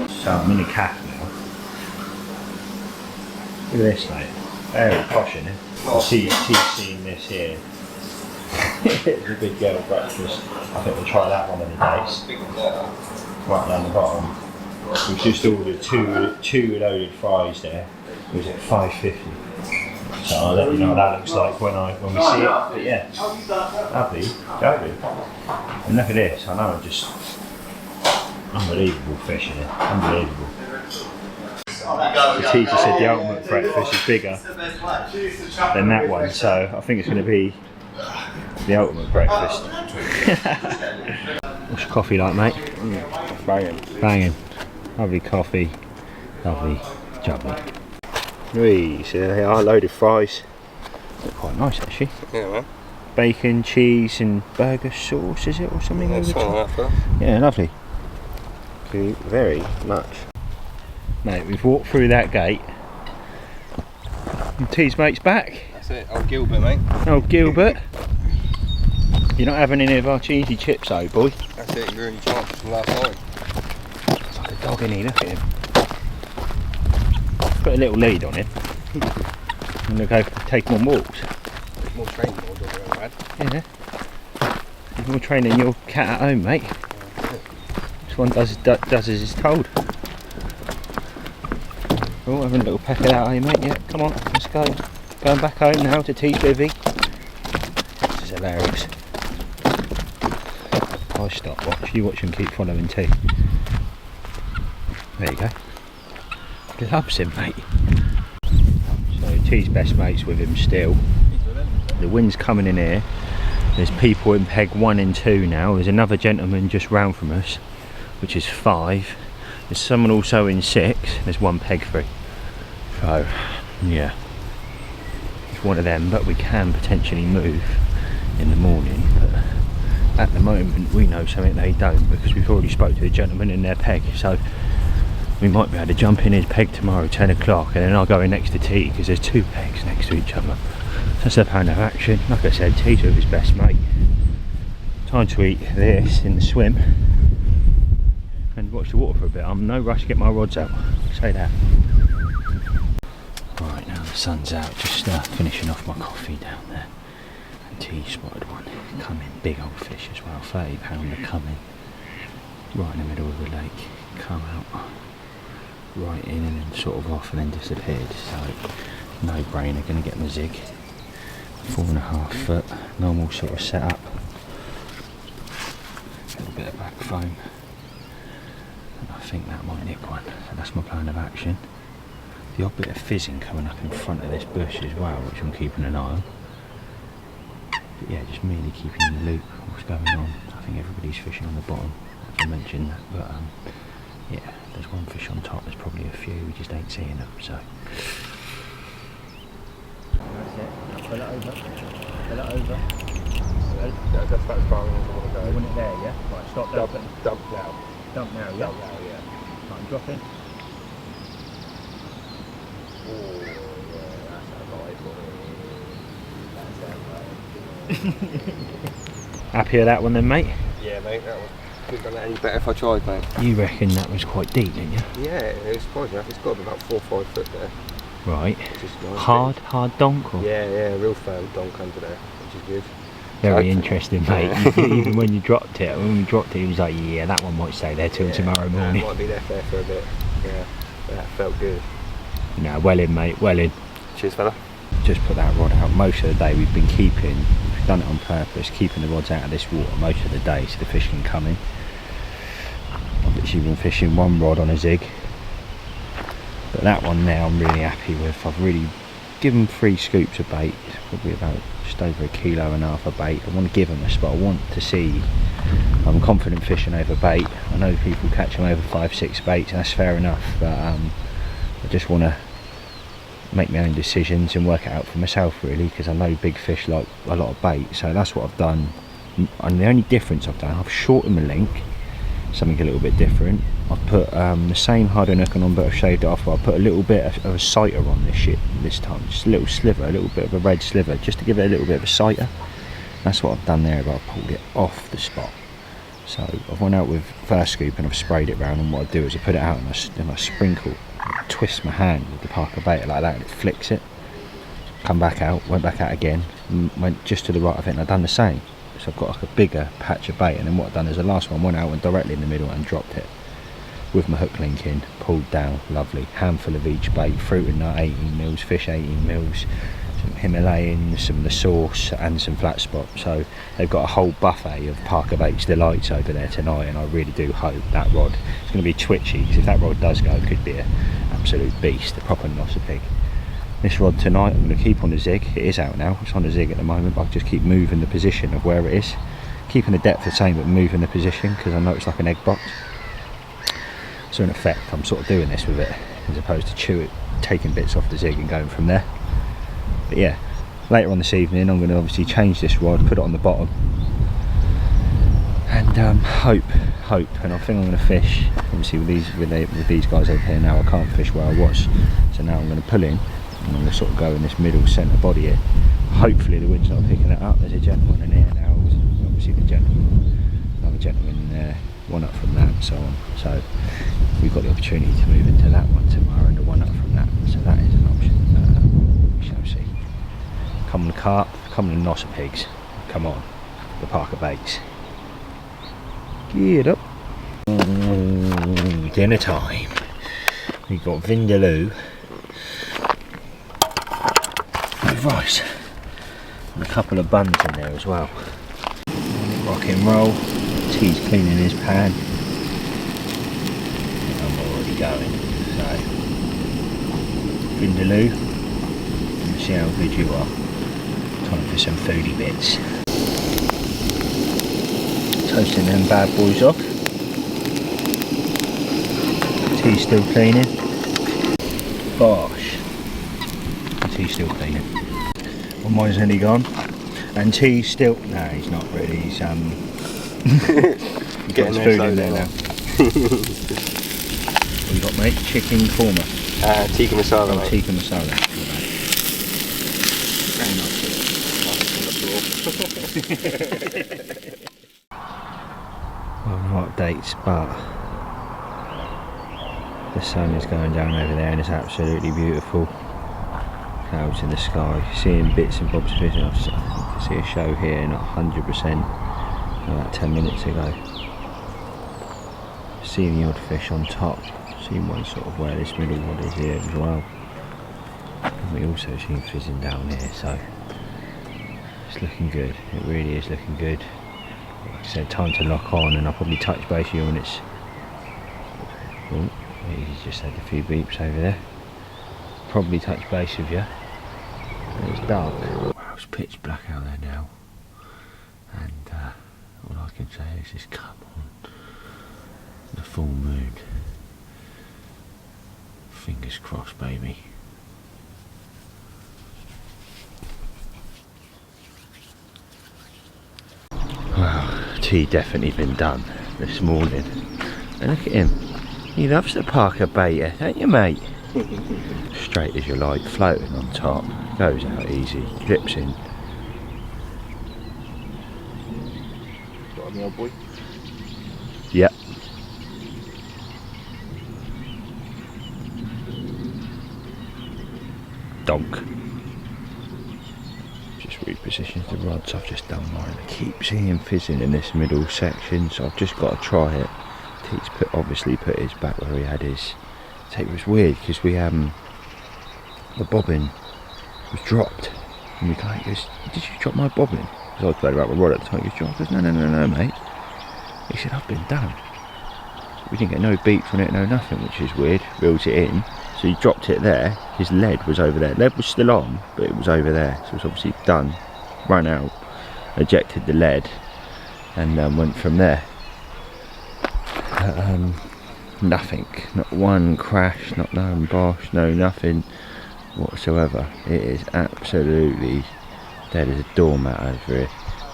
so I'm in a cafe now. Look at this, mate. Very posh, isn't it? T's seen this here. It's a big girl breakfast. I think we'll try that one of the days. Right down the bottom. We've just ordered two loaded fries there. It was at $5.50. So I'll let you know what that looks like when we see it. But yeah, lovely. And look at this. I know I'm just unbelievable fish in it. Unbelievable. The teacher said the ultimate breakfast is bigger than that one, so I think it's going to be the ultimate breakfast. What's your coffee like, mate? Banging. Banging. Lovely coffee. Lovely. Jubbly. So they are loaded fries. They're quite nice actually. Yeah, man. Bacon, cheese and burger sauce, is it? Or something over the top? Like that, yeah, lovely. Thank you very much. Mate, we've walked through that gate. And T's mate's back. That's it. Old Gilbert, mate. Old Gilbert. You're not having any of our cheesy chips, though, boy. That's it. You're really charged from last time. It's like a dog in here, look at him. Put a little lead on him. And they'll go take him on walks. More training, more dog around, lad. Yeah. There's more training than your cat at home, mate. This one does as it's told. Oh, having a little peck of that, eh, mate? Yeah, come on, let's go. Going back home now to T's Bivvy. This is hilarious. I'll stop watch. You watch him keep following T. There you go. Loves him, mate. So T's best mate's with him still. The wind's coming in here. There's people in peg 1 and 2 now. There's another gentleman just round from us, which is 5. There's someone also in 6. There's 1 peg 3. So yeah, it's one of them, but we can potentially move in the morning. But at the moment we know something they don't, because we've already spoke to the gentleman in their peg. So we might be able to jump in his peg tomorrow 10 o'clock, and then I'll go in next to T, because there's 2 pegs next to each other. So that's the plan of action. Like I said, T's with his best mate. Time to eat this in the swim and watch the water for a bit. I'm no rush to get my rods out, say that. Right, now the sun's out, just finishing off my coffee down there. And T spotted one coming, big old fish as well, £30 coming. right in the middle of the lake, come out right in and then sort of off and then disappeared. So no brainer, going to get my zig. 4.5 foot, normal sort of setup. A little bit of back foam. And I think that might nick one. So that's my plan of action. The odd bit of fizzing coming up in front of this bush as well, which I'm keeping an eye on. But yeah, just merely keeping in the loop of what's going on. I think everybody's fishing on the bottom, if I mentioned that. But yeah, there's one fish on top, there's probably a few, we just ain't seeing them, so. That's it, pull it over, pull it over. That's as far as I want to go. You want it there, yeah? Right, stop that. Dump now. Dump now, yeah? Dump now, yeah. Right, I'm dropping. Oh, yeah, that's a nice one. Happy with that one then, mate? Yeah, mate, that one. Couldn't have done it any better if I tried, mate. You reckon that was quite deep, didn't you? Yeah, it's surprising enough. It's got to be about 4 or 5 foot there. Right. Nice Hard donk? Or? Yeah, real firm donk under there, which is good. Very interesting, mate. Even when you dropped it, he was like, yeah, that one might stay there till tomorrow morning. It might be left there for a bit. Yeah, that felt good. No, well in, mate, well in. Cheers, fella. Just put that rod out. Most of the day we've been keeping, we've done it on purpose, keeping the rods out of this water most of the day so the fish can come in. I've literally been fishing one rod on a zig. But that one now I'm really happy with. I've really given 3 scoops of bait. It's probably about just over 1.5 kilos of bait. I want to give them a spot. I want to see. I'm confident fishing over bait. I know people catch them over 5-6 baits, and that's fair enough. But I just want to make my own decisions and work it out for myself, really, because I know big fish like a lot of bait. So that's what I've done. And the only difference I've done, I've shortened the link, something a little bit different. I've put the same hardened hook on, but I've shaved it off. I've put a little bit of a sighter on this shit this time, just a little sliver, a little bit of a red sliver, just to give it a little bit of a sighter. That's what I've done there, but I've pulled it off the spot. So I've went out with first scoop and I've sprayed it round, and what I do is I put it out and I sprinkle, I twist my hand with the ParkerBait like that, and it flicks it. Come back out, went back out again, and went just to the right of it, and I've done the same. So I've got like a bigger patch of bait, and then what I've done is the last one went out and directly in the middle and dropped it with my hook link in, pulled down, lovely. Handful of each bait, fruit and nut 18 mils, fish 18 mils, some Himalayan, some of the sauce and some flat spot. So they've got a whole buffet of ParkerBaits delights over there tonight, and I really do hope that rod is going to be twitchy, because if that rod does go, it could be an absolute beast, a proper nosser pig. This rod tonight I'm going to keep on the zig. It is out now, it's on the zig at the moment, but I'll just keep moving the position of where it is, keeping the depth the same but moving the position, because I know it's like an egg box. So in effect I'm sort of doing this with it as opposed to taking bits off the zig and going from there. But yeah, later on this evening I'm going to obviously change this rod, put it on the bottom, and hope, and I think I'm going to fish. Obviously with these guys over here now, I can't fish where I was, so now I'm going to pull in and I'm going to sort of go in this middle centre body here. Hopefully the wind's not picking it up. There's a gentleman in here now, obviously the gentleman, another gentleman there, one up from that and so on. So we've got the opportunity to move into that one tomorrow and the one up from that, so that is an option. We shall see. Come on the carp, come on the nosser pigs, come on, the ParkerBaits. Get up. Dinner time. We've got vindaloo with rice and a couple of buns in there as well. Rock and roll. He's cleaning his pan. I'm already going. So, vindaloo, and see how good you are. Time for some foodie bits. Toasting them bad boys off. Tea's still cleaning. Bosh. Tea's still cleaning. Well, mine's nearly gone. And Tea's still. No, he's not really. He's Getting his food in there now. What you got, mate? Chicken korma. Tikka masala. Oh, tikka masala. Well, no updates, but the sun is going down over there and it's absolutely beautiful. Clouds in the sky, seeing bits and bobs of vision. I can see a show here, not 100%, about 10 minutes ago. Seeing the odd fish on top. Seen one sort of where this middle one is here as well. And we also seen fizzing down here, so it's looking good. It really is looking good. Like I said, time to lock on, and I'll probably touch base with you when it's... Oh, he's just had a few beeps over there. Probably touch base with you. It's dark. Wow, it's pitch black out there now. And all I can say is just come on. The full moon. Fingers crossed, baby. Wow, tea definitely been done this morning. And look at him. He loves the Parker baiter, don't you, mate? Straight as you like, floating on top. Goes out easy, clips in. Got on the old boy. Yep. Donk. Just repositions the rods. I've just done mine. I keep seeing fizzing in this middle section, so I've just got to try it. He's obviously put his back where he had his. It was weird because we the bobbin was dropped, and we go, he goes, "Did you drop my bobbin?" Because I was playing about the rod at the time. He goes, "No, no, mate." He said, "I've been done." We didn't get no beeps on it, no nothing, which is weird. Reeled it in, so he dropped it there. His lead was over there. Lead was still on, but it was over there. So it was obviously done. Run out, ejected the lead, and went from there. Nothing, not one crash, not no bosh, no nothing whatsoever. It is absolutely dead as a doormat over here.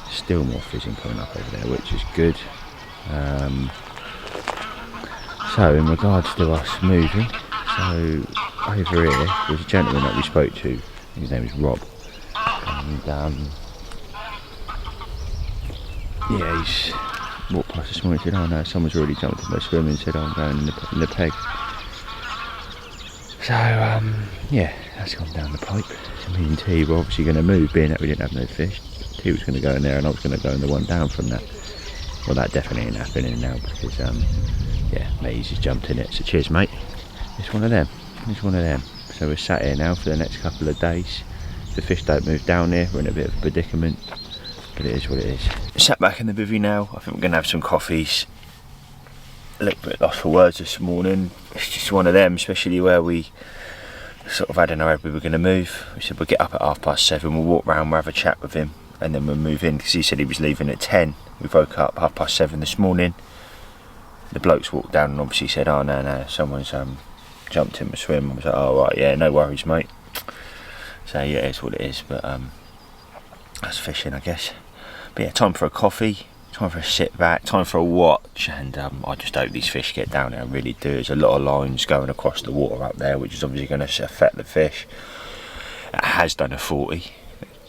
Still more fizzing coming up over there, which is good. So in regards to us moving, so over here there's a gentleman that we spoke to. His name is Rob, and yeah, he's walked past this morning and said, "Oh no, someone's already jumped in my swim," and said, "Oh, I'm going in the peg." So yeah, that's gone down the pipe. So me and T were obviously going to move, being that we didn't have no fish. T was going to go in there and I was going to go in the one down from that. Well, that definitely ain't happening now because yeah, mate's just jumped in it. So cheers, mate. It's one of them. It's one of them. So we're sat here now for the next couple of days. If the fish don't move down here, we're in a bit of a predicament. But it is what it is. Sat back in the bivvy now. I think we're going to have some coffees. A little bit lost for words this morning. It's just one of them, especially where we sort of had in our head we were going to move. We said we'll get up at 7:30, we'll walk round, we'll have a chat with him, and then we'll move in, because he said he was leaving at 10. We woke up 7:30 this morning. The blokes walked down and obviously said, "Oh no, someone's jumped in my swim." I was like, "Oh right, yeah, no worries, mate." So yeah, it's what it is, but that's fishing, I guess. But yeah, time for a coffee, time for a sit back, time for a watch, and I just hope these fish get down there. I really do. There's a lot of lines going across the water up there, which is obviously going to affect the fish. It has done a 40.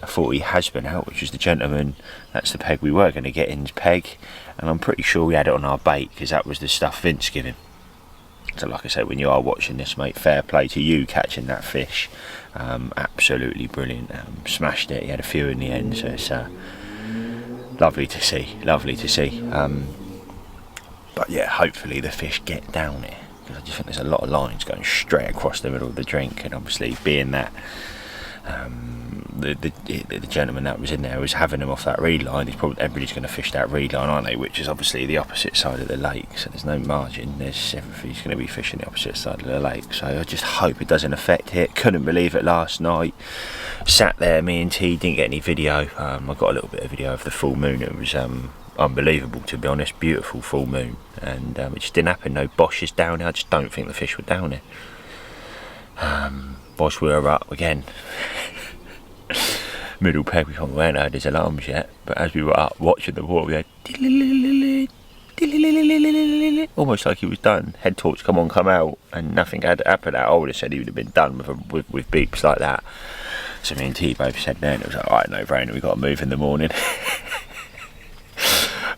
A 40 has been out, which is the gentleman. That's the peg we were going to get in's peg, and I'm pretty sure we had it on our bait because that was the stuff Vince gave him. So like I said, when you are watching this, mate, fair play to you catching that fish. Absolutely brilliant. Smashed it. He had a few in the end, so it's lovely to see. Lovely to see. But yeah, hopefully the fish get down here, because I just think there's a lot of lines going straight across the middle of the drink, and obviously being that the gentleman that was in there was having them off that reed line, everybody's going to fish that reed line, aren't they, which is obviously the opposite side of the lake, so there's no margin. Everybody's going to be fishing the opposite side of the lake, so I just hope it doesn't affect it. Couldn't believe it last night. Sat there, me and T didn't get any video. I got a little bit of video of the full moon. It was unbelievable, to be honest. Beautiful full moon, and it just didn't happen. No boshes down here. I just don't think the fish were down here. Whilst we were up again, middle peg, we weren't heard his alarms yet, but as we were up watching the water, we had almost like he was done. Head torch, come on, come out, and nothing had happened. I would have said he would have been done with beeps like that. So me and T both said then, it was like, alright, no brainer, we got to move in the morning.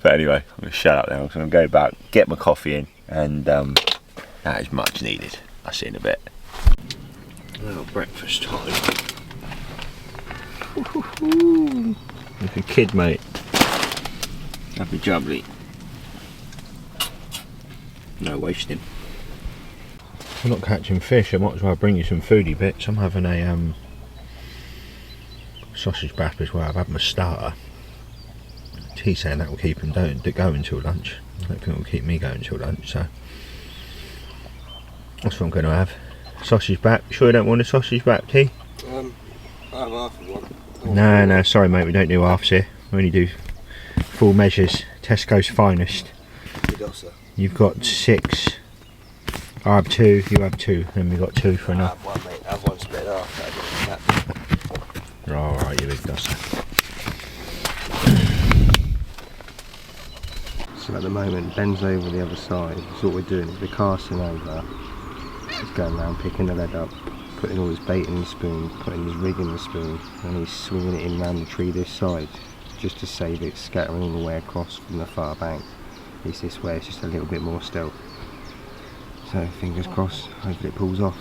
But anyway, I'm going to shut up now, I'm going to go back, get my coffee in, and that is much needed. I'll see you in a bit. Well, breakfast time. Like a kid, mate. Happy jubbly. No wasting. I'm not catching fish, I might as well bring you some foodie bits. I'm having a sausage wrap as well. I've had my starter. He's saying that will keep him going until lunch. I don't think it will keep me going until lunch, so that's what I'm going to have. Sausage wrap. Sure you don't want a sausage wrap, T? I have half of one. No, sorry mate, we don't do halves here. We only do full measures. Tesco's finest. You've got 6. I have 2, you have 2, then we got 2 for enough. I have one, mate. I have one split half. Alright, you big dosser. So at the moment, Ben's over the other side. So what we're doing is we're casting over. He's going around picking the lead up, putting all his bait in the spoon, putting his rig in the spoon, and he's swinging it in round the tree this side, just to save it scattering all the way across from the far bank. It's this way, it's just a little bit more stealth. So fingers crossed, hopefully it pulls off.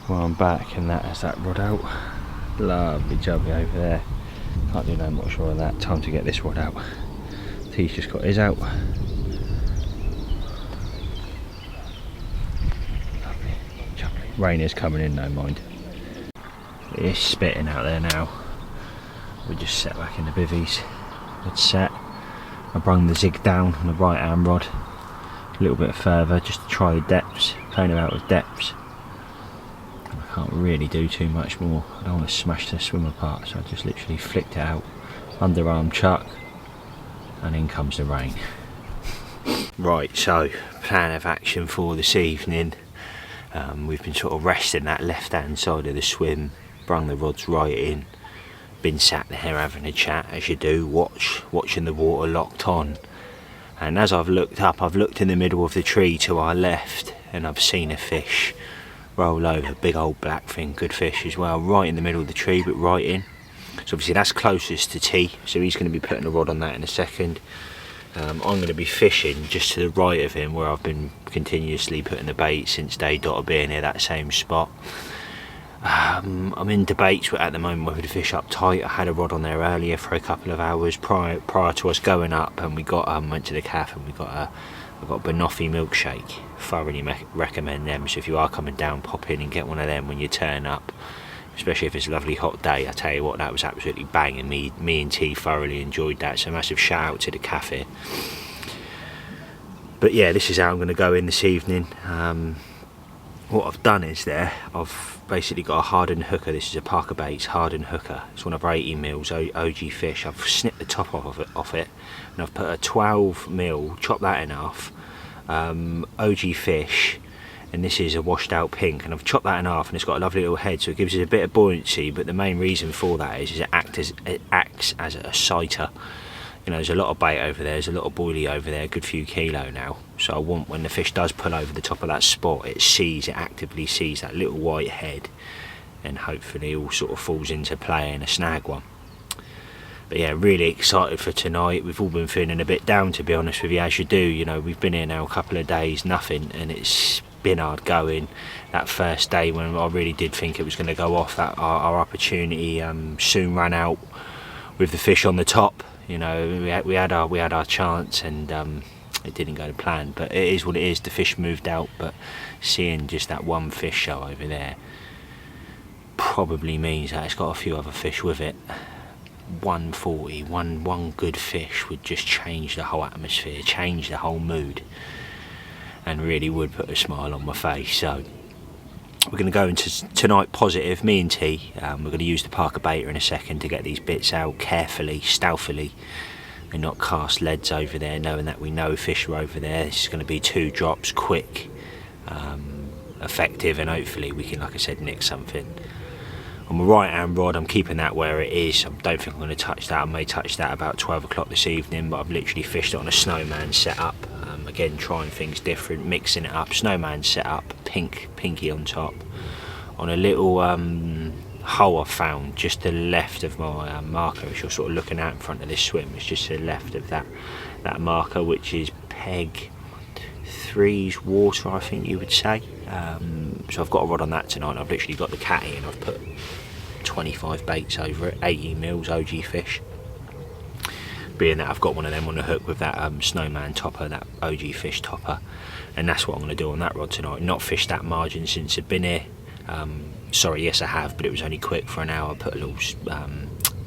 Well, I'm back and that has that rod out. Lovely jubbly over there. Can't do no much more of that. Time to get this rod out. T's just got his out. Lovely jubbly. Rain is coming in, no mind. It is spitting out there now. We just set back in the bivvies. It's set. I brung the zig down on the right hand rod a little bit further just to try the depths, playing about with depths. I can't really do too much more. I don't want to smash the swim apart, so I just literally flicked it out, underarm chuck, and in comes the rain. Right, so plan of action for this evening. We've been sort of resting that left hand side of the swim, brung the rods right in. Been sat there having a chat as you do, watching the water locked on, and as I've looked up, I've looked in the middle of the tree to our left and I've seen a fish roll over, big old blackfin, good fish as well, right in the middle of the tree but right in. So obviously that's closest to T, so he's going to be putting a rod on that in a second. I'm going to be fishing just to the right of him where I've been continuously putting the bait since day dot of being near that same spot. I'm in debates at the moment whether to fish up tight. I had a rod on there earlier for a couple of hours prior to us going up, and we got went to the cafe and we got a banoffee milkshake. Thoroughly recommend them. So if you are coming down, pop in and get one of them when you turn up, especially if it's a lovely hot day. I tell you what, that was absolutely banging. Me and T thoroughly enjoyed that, so massive shout out to the cafe. But yeah, this is how I'm going to go in this evening. What I've done is I've basically got a hardened hooker. This is a ParkerBaits hardened hooker. It's one of our 80 mils OG fish. I've snipped the top off it and I've put a 12 mil, chopped that in half, OG fish, and this is a washed out pink, and I've chopped that in half and it's got a lovely little head, so it gives it a bit of buoyancy, but the main reason for that is it acts as a sighter. You know, there's a lot of bait over there, there's a lot of boilie over there, a good few kilo now. So I want, when the fish does pull over the top of that spot, it actively sees that little white head, and hopefully all sort of falls into play and a snag one. But yeah, really excited for tonight. We've all been feeling a bit down, to be honest with you, as you do. You know, we've been here now a couple of days, nothing, and it's been hard going. That first day when I really did think it was going to go off, that our opportunity soon ran out with the fish on the top. You know, we had our chance, and it didn't go to plan, but it is what it is. The fish moved out, but seeing just that one fish show over there probably means that it's got a few other fish with it. 140, one good fish would just change the whole atmosphere, change the whole mood, and really would put a smile on my face. So we're going to go into tonight positive, me and T. We're going to use the ParkerBait in a second to get these bits out carefully, stealthily, and not cast leads over there, knowing that we know fish are over there. This is going to be 2 drops, quick, effective, and hopefully we can, like I said, nick something. On my right hand rod, I'm keeping that where it is. I don't think I'm going to touch that. I may touch that about 12 o'clock this evening, but I've literally fished it on a snowman setup. Again, trying things different, mixing it up. Snowman setup, pinky on top, on a little hole I found just to the left of my marker, which you're sort of looking at in front of this swim. It's just to the left of that marker, which is peg 3's water, I think you would say. So I've got a rod on that tonight. I've literally got the catty and I've put 25 baits over it, 80 mils OG fish. being that I've got one of them on the hook with that snowman topper, that OG fish topper, and that's what I'm going to do on that rod tonight. Not fish that margin since I've been here. Sorry, yes I have, but it was only quick for an hour. Put a little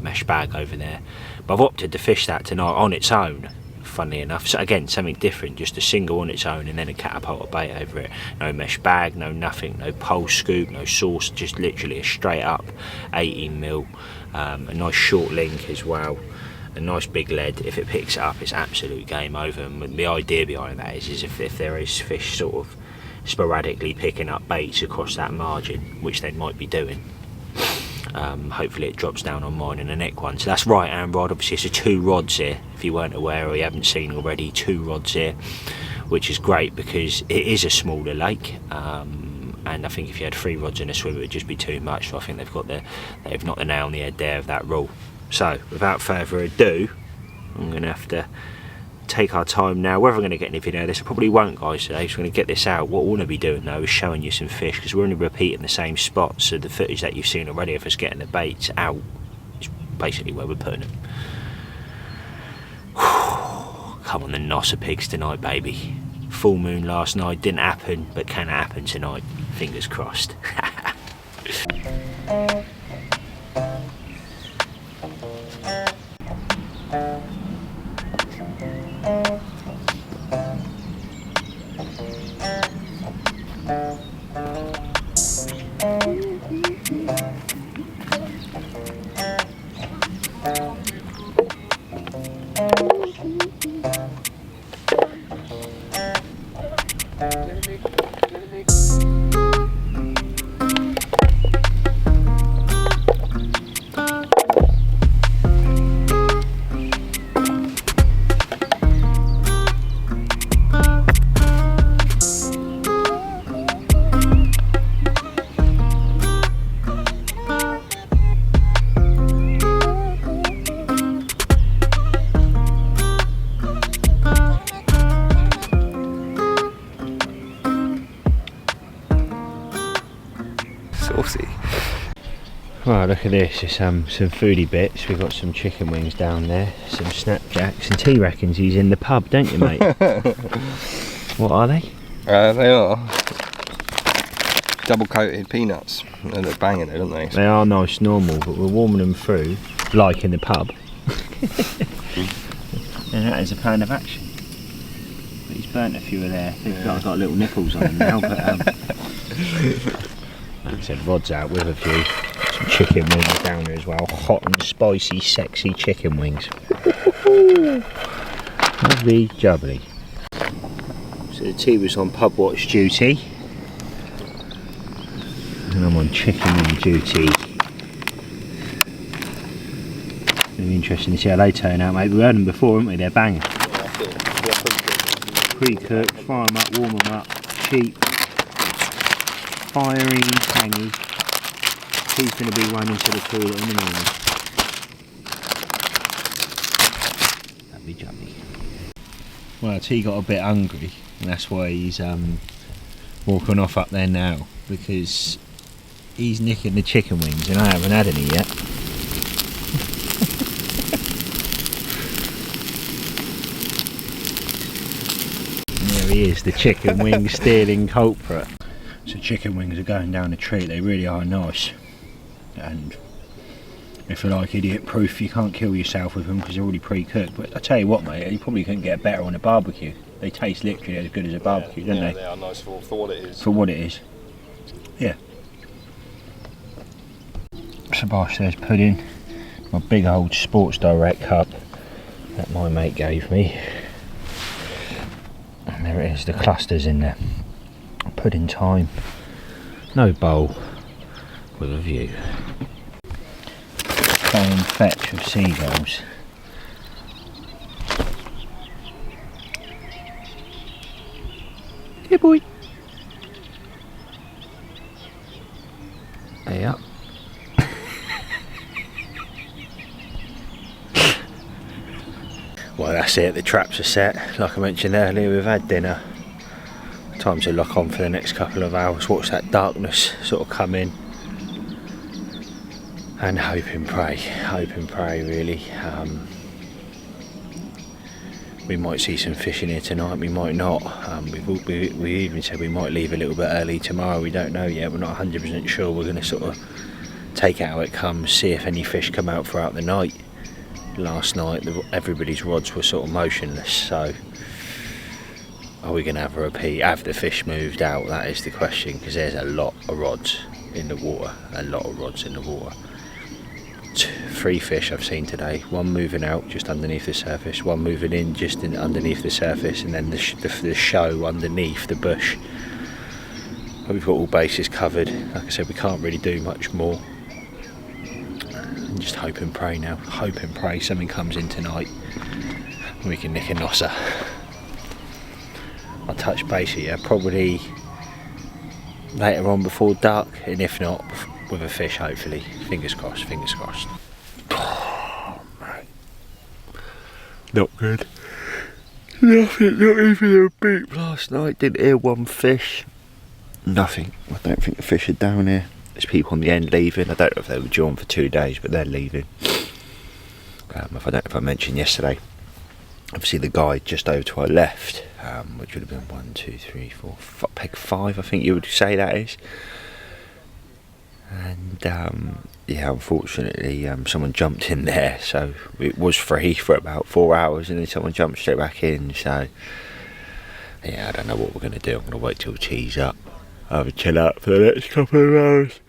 mesh bag over there, but I've opted to fish that tonight on its own, funnily enough. So again, something different, just a single on its own and then a catapult bait over it. No mesh bag, no nothing, no pole scoop, no sauce, just literally a straight up 18mm, a nice short link as well, a nice big lead. If it picks it up, it's absolute game over. And the idea behind that is if there is fish sort of sporadically picking up baits across that margin, which they might be doing, hopefully it drops down on mine and the neck one. So that's right hand rod. Obviously it's a 2 rods here, if you weren't aware or you haven't seen already, 2 rods here, which is great because it is a smaller lake, and I think if you had 3 rods in a swim it would just be too much. So I think they've knocked the nail on the head there of that rule. So without further ado, I'm going to have to take our time now. Whether I'm going to get any video of this, I probably won't, guys, today. So I'm going to get this out. What I want to be doing though is showing you some fish, because we're only repeating the same spots, so the footage that you've seen already of us getting the baits out is basically where we're putting them. Come on, the Nosser pigs tonight, baby. Full moon last night, didn't happen, but can happen tonight. Fingers crossed. Saucy. Right, look at this, it's some foodie bits. We've got some chicken wings down there, some snapjacks, and T reckons he's in the pub, don't you, mate? What are they? They are double coated peanuts. They're banging it, aren't they? They are nice normal, but we're warming them through like in the pub. And that is a plan of action. But he's burnt a few of there. They've got little nipples on them now, but like I said, rod's out with a few. Some chicken wings down there as well. Hot and spicy, sexy chicken wings. Lovely jubbly. So the tea was on pub watch duty, and I'm on chicken wing duty. It'll be interesting to see how they turn out, mate. We've heard them before, haven't we? They're banging. Pre-cooked, fire them up, warm them up, cheap, fiery, tangy. He's going to be running to the toilet in the morning. Lovely jubbly. Well, T got a bit hungry, and that's why he's walking off up there now, because he's nicking the chicken wings and I haven't had any yet. And there he is, the chicken wing stealing culprit. So chicken wings are going down the treat. They really are nice, and if you like idiot proof, you can't kill yourself with them because they're already pre-cooked. But I tell you what, mate, you probably couldn't get better on a barbecue. They taste literally as good as a barbecue, don't they? They are nice for what it is. For what it is. Yeah. So Bosh, there's pudding. My big old Sports Direct cup that my mate gave me. And there it is, the clusters in there. Pudding time. No bowl with a view. Playing fetch with seagulls. Here, boy. Hey up. Well, that's it, the traps are set. Like I mentioned earlier, we've had dinner. Time to lock on for the next couple of hours, watch that darkness sort of come in, and hope and pray really. We might see some fish in here tonight, we might not. We even said we might leave a little bit early tomorrow. We don't know yet, we're not 100% sure. We're going to sort of take it how it comes, see if any fish come out throughout the night. Last night everybody's rods were sort of motionless, so are we going to have a repeat? Have the fish moved out? That is the question, because there's a lot of rods in the water. A lot of rods in the water. 3 fish I've seen today. One moving out just underneath the surface, one moving in just underneath the surface, and then the show underneath the bush. But we've got all bases covered. Like I said, we can't really do much more. Just hope and pray now. Hope and pray something comes in tonight and we can nick a nosser. I'll touch base here probably later on before dark, and if not, with a fish hopefully. Fingers crossed, fingers crossed. Oh, mate. Not good. Nothing, not even a beep last night. Didn't hear one fish. Nothing. I don't think the fish are down here. There's people on the end leaving. I don't know if they were drawn for 2 days, but they're leaving. I don't know if I mentioned yesterday, obviously the guide just over to our left, which would have been 1, 2, 3, 4, peg 5, I think you would say that is. And yeah, unfortunately someone jumped in there, so it was free for about 4 hours, and then someone jumped straight back in. So yeah, I don't know what we're going to do. I'm going to wait till tea's up. I'll have a chill out for the next couple of hours.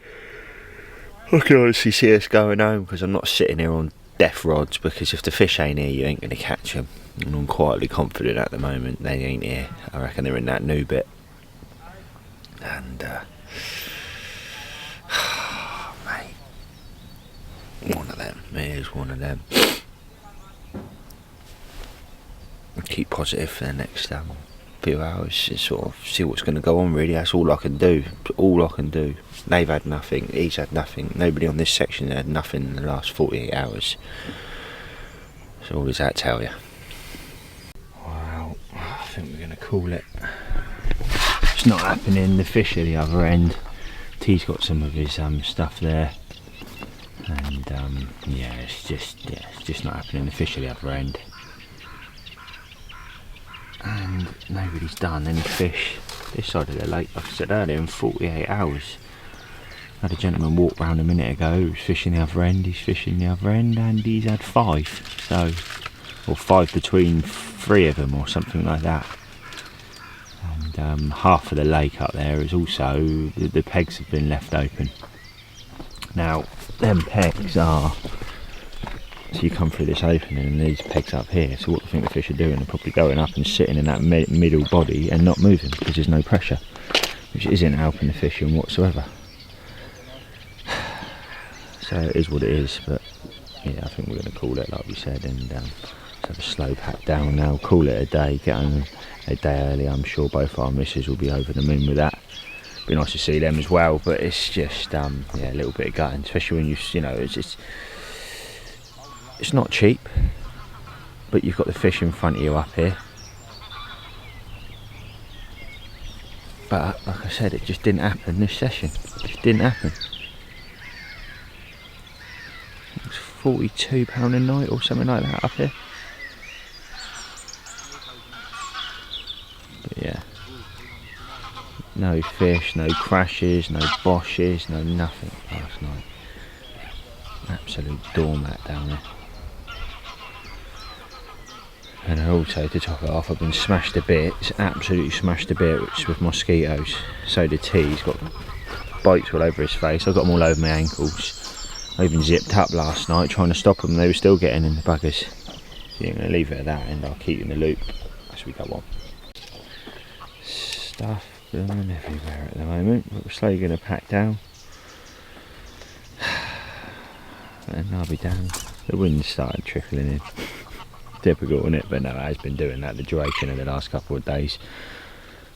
I can honestly see us going home, because I'm not sitting here on death rods, because if the fish ain't here you ain't going to catch them. And I'm quietly confident at the moment they ain't here. I reckon they're in that new bit. And mate, one of them. It is one of them. I'll keep positive for the next few hours, to sort of see what's going to go on. Really, that's all I can do. All I can do. They've had nothing, he's had nothing, nobody on this section had nothing in the last 48 hours. So what does that tell you? Well, I think we're going to call it. It's not happening. The fish at the other end. T's got some of his stuff there, and yeah, it's just not happening. The fish at the other end. And nobody's done any fish this side of the lake, like I said earlier, in 48 hours. I had a gentleman walk round a minute ago who was fishing the other end. He's fishing the other end, and he's had 5, so, or 5 between 3 of them or something like that. And half of the lake up there is also, the pegs have been left open. Now them pegs are, so you come through this opening and these pegs up here, so what do you think the fish are doing? They're probably going up and sitting in that middle body and not moving, because there's no pressure, which isn't helping the fishing whatsoever. So it is what it is, but yeah, I think we're going to call it like we said, and have a slow pack down now, call it a day, get home a day early. I'm sure both our missus will be over the moon with that. Be nice to see them as well, but it's just yeah, a little bit of gutting, especially when you know, it's not cheap, but you've got the fish in front of you up here. But like I said, it just didn't happen this session. It just didn't happen. It was £42 a night or something like that up here. But yeah, no fish, no crashes, no boshes, no nothing last night. Absolute doormat down there. And also, to top it off, I've been smashed to bits, absolutely smashed to bits with mosquitoes. So did T. He's got bites all over his face. I've got them all over my ankles. I even zipped up last night trying to stop them. They were still getting in, the buggers. So I'm going to leave it at that, and I'll keep you in the loop as we go on. Stuff blooming everywhere at the moment, but we're slowly going to pack down. And I'll be down. The wind started trickling in. Typical, isn't it? But no, it has been doing that the duration of the last couple of days,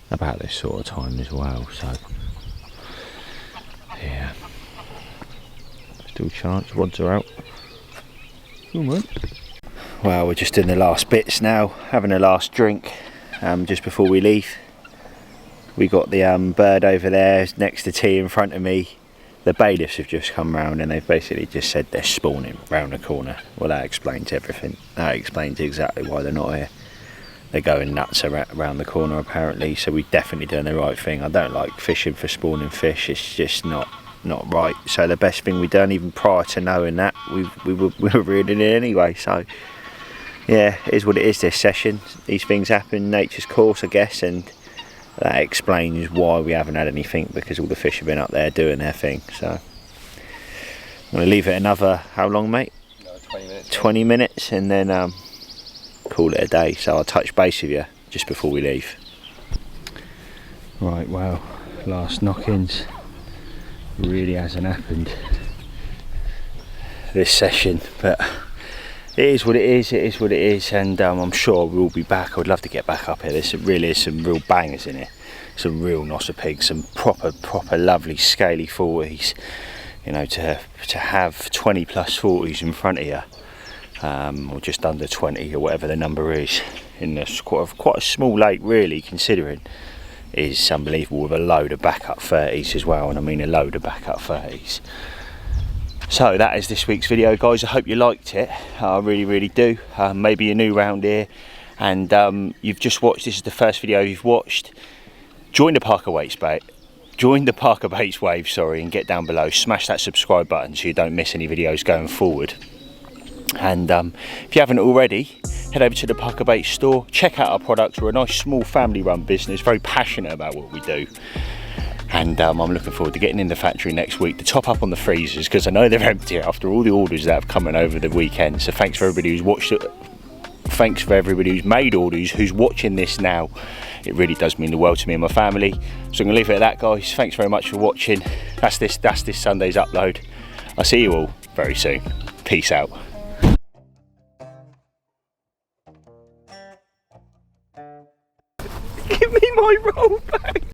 about this sort of time as well. So yeah, still chance, rods are out. Come on. Well, we're just in the last bits now, having a last drink just before we leave. We got the bird over there next to T in front of me. The bailiffs have just come round and they've basically just said they're spawning round the corner. Well, that explains everything. That explains exactly why they're not here. they're going nuts around the corner apparently, so we're definitely doing the right thing. I don't like fishing for spawning fish, it's just not right. So the best thing we done, even prior to knowing that, we were reeling in anyway. So yeah, it is what it is this session. These things happen, nature's course I guess, and that explains why we haven't had anything, because all the fish have been up there doing their thing. So I'm going to leave it another, how long mate? 20 minutes. 20 minutes and then call it a day. So I'll touch base with you just before we leave. Right, well, last knock-ins. Really hasn't happened this session, but it is what it is, and I'm sure we'll be back. I would love to get back up here. There really is some real bangers in here, some real nosser pigs, some proper lovely scaly 40s. You know, to have 20 plus 40s in front of you, or just under 20 or whatever the number is, in this quite a small lake really, considering, is unbelievable, with a load of backup 30s as well, and I mean a load of backup 30s. So that is this week's video, guys. I hope you liked it. I really do. Maybe you're new round here and you've just watched, this is the first video you've watched. Join the ParkerBaits wave, sorry, and get down below, smash that subscribe button so you don't miss any videos going forward. And if you haven't already, head over to the ParkerBaits store, check out our products. We're a nice small family run business, very passionate about what we do, and I'm looking forward to getting in the factory next week to top up on the freezers, because I know they're empty after all the orders that have come in over the weekend. So thanks for everybody who's watched it, thanks for everybody who's made orders, who's watching this now. It really does mean the world to me and my family. So I'm going to leave it at that, guys. Thanks very much for watching. That's this Sunday's upload. I'll see you all very soon. Peace out. Give me my roll back.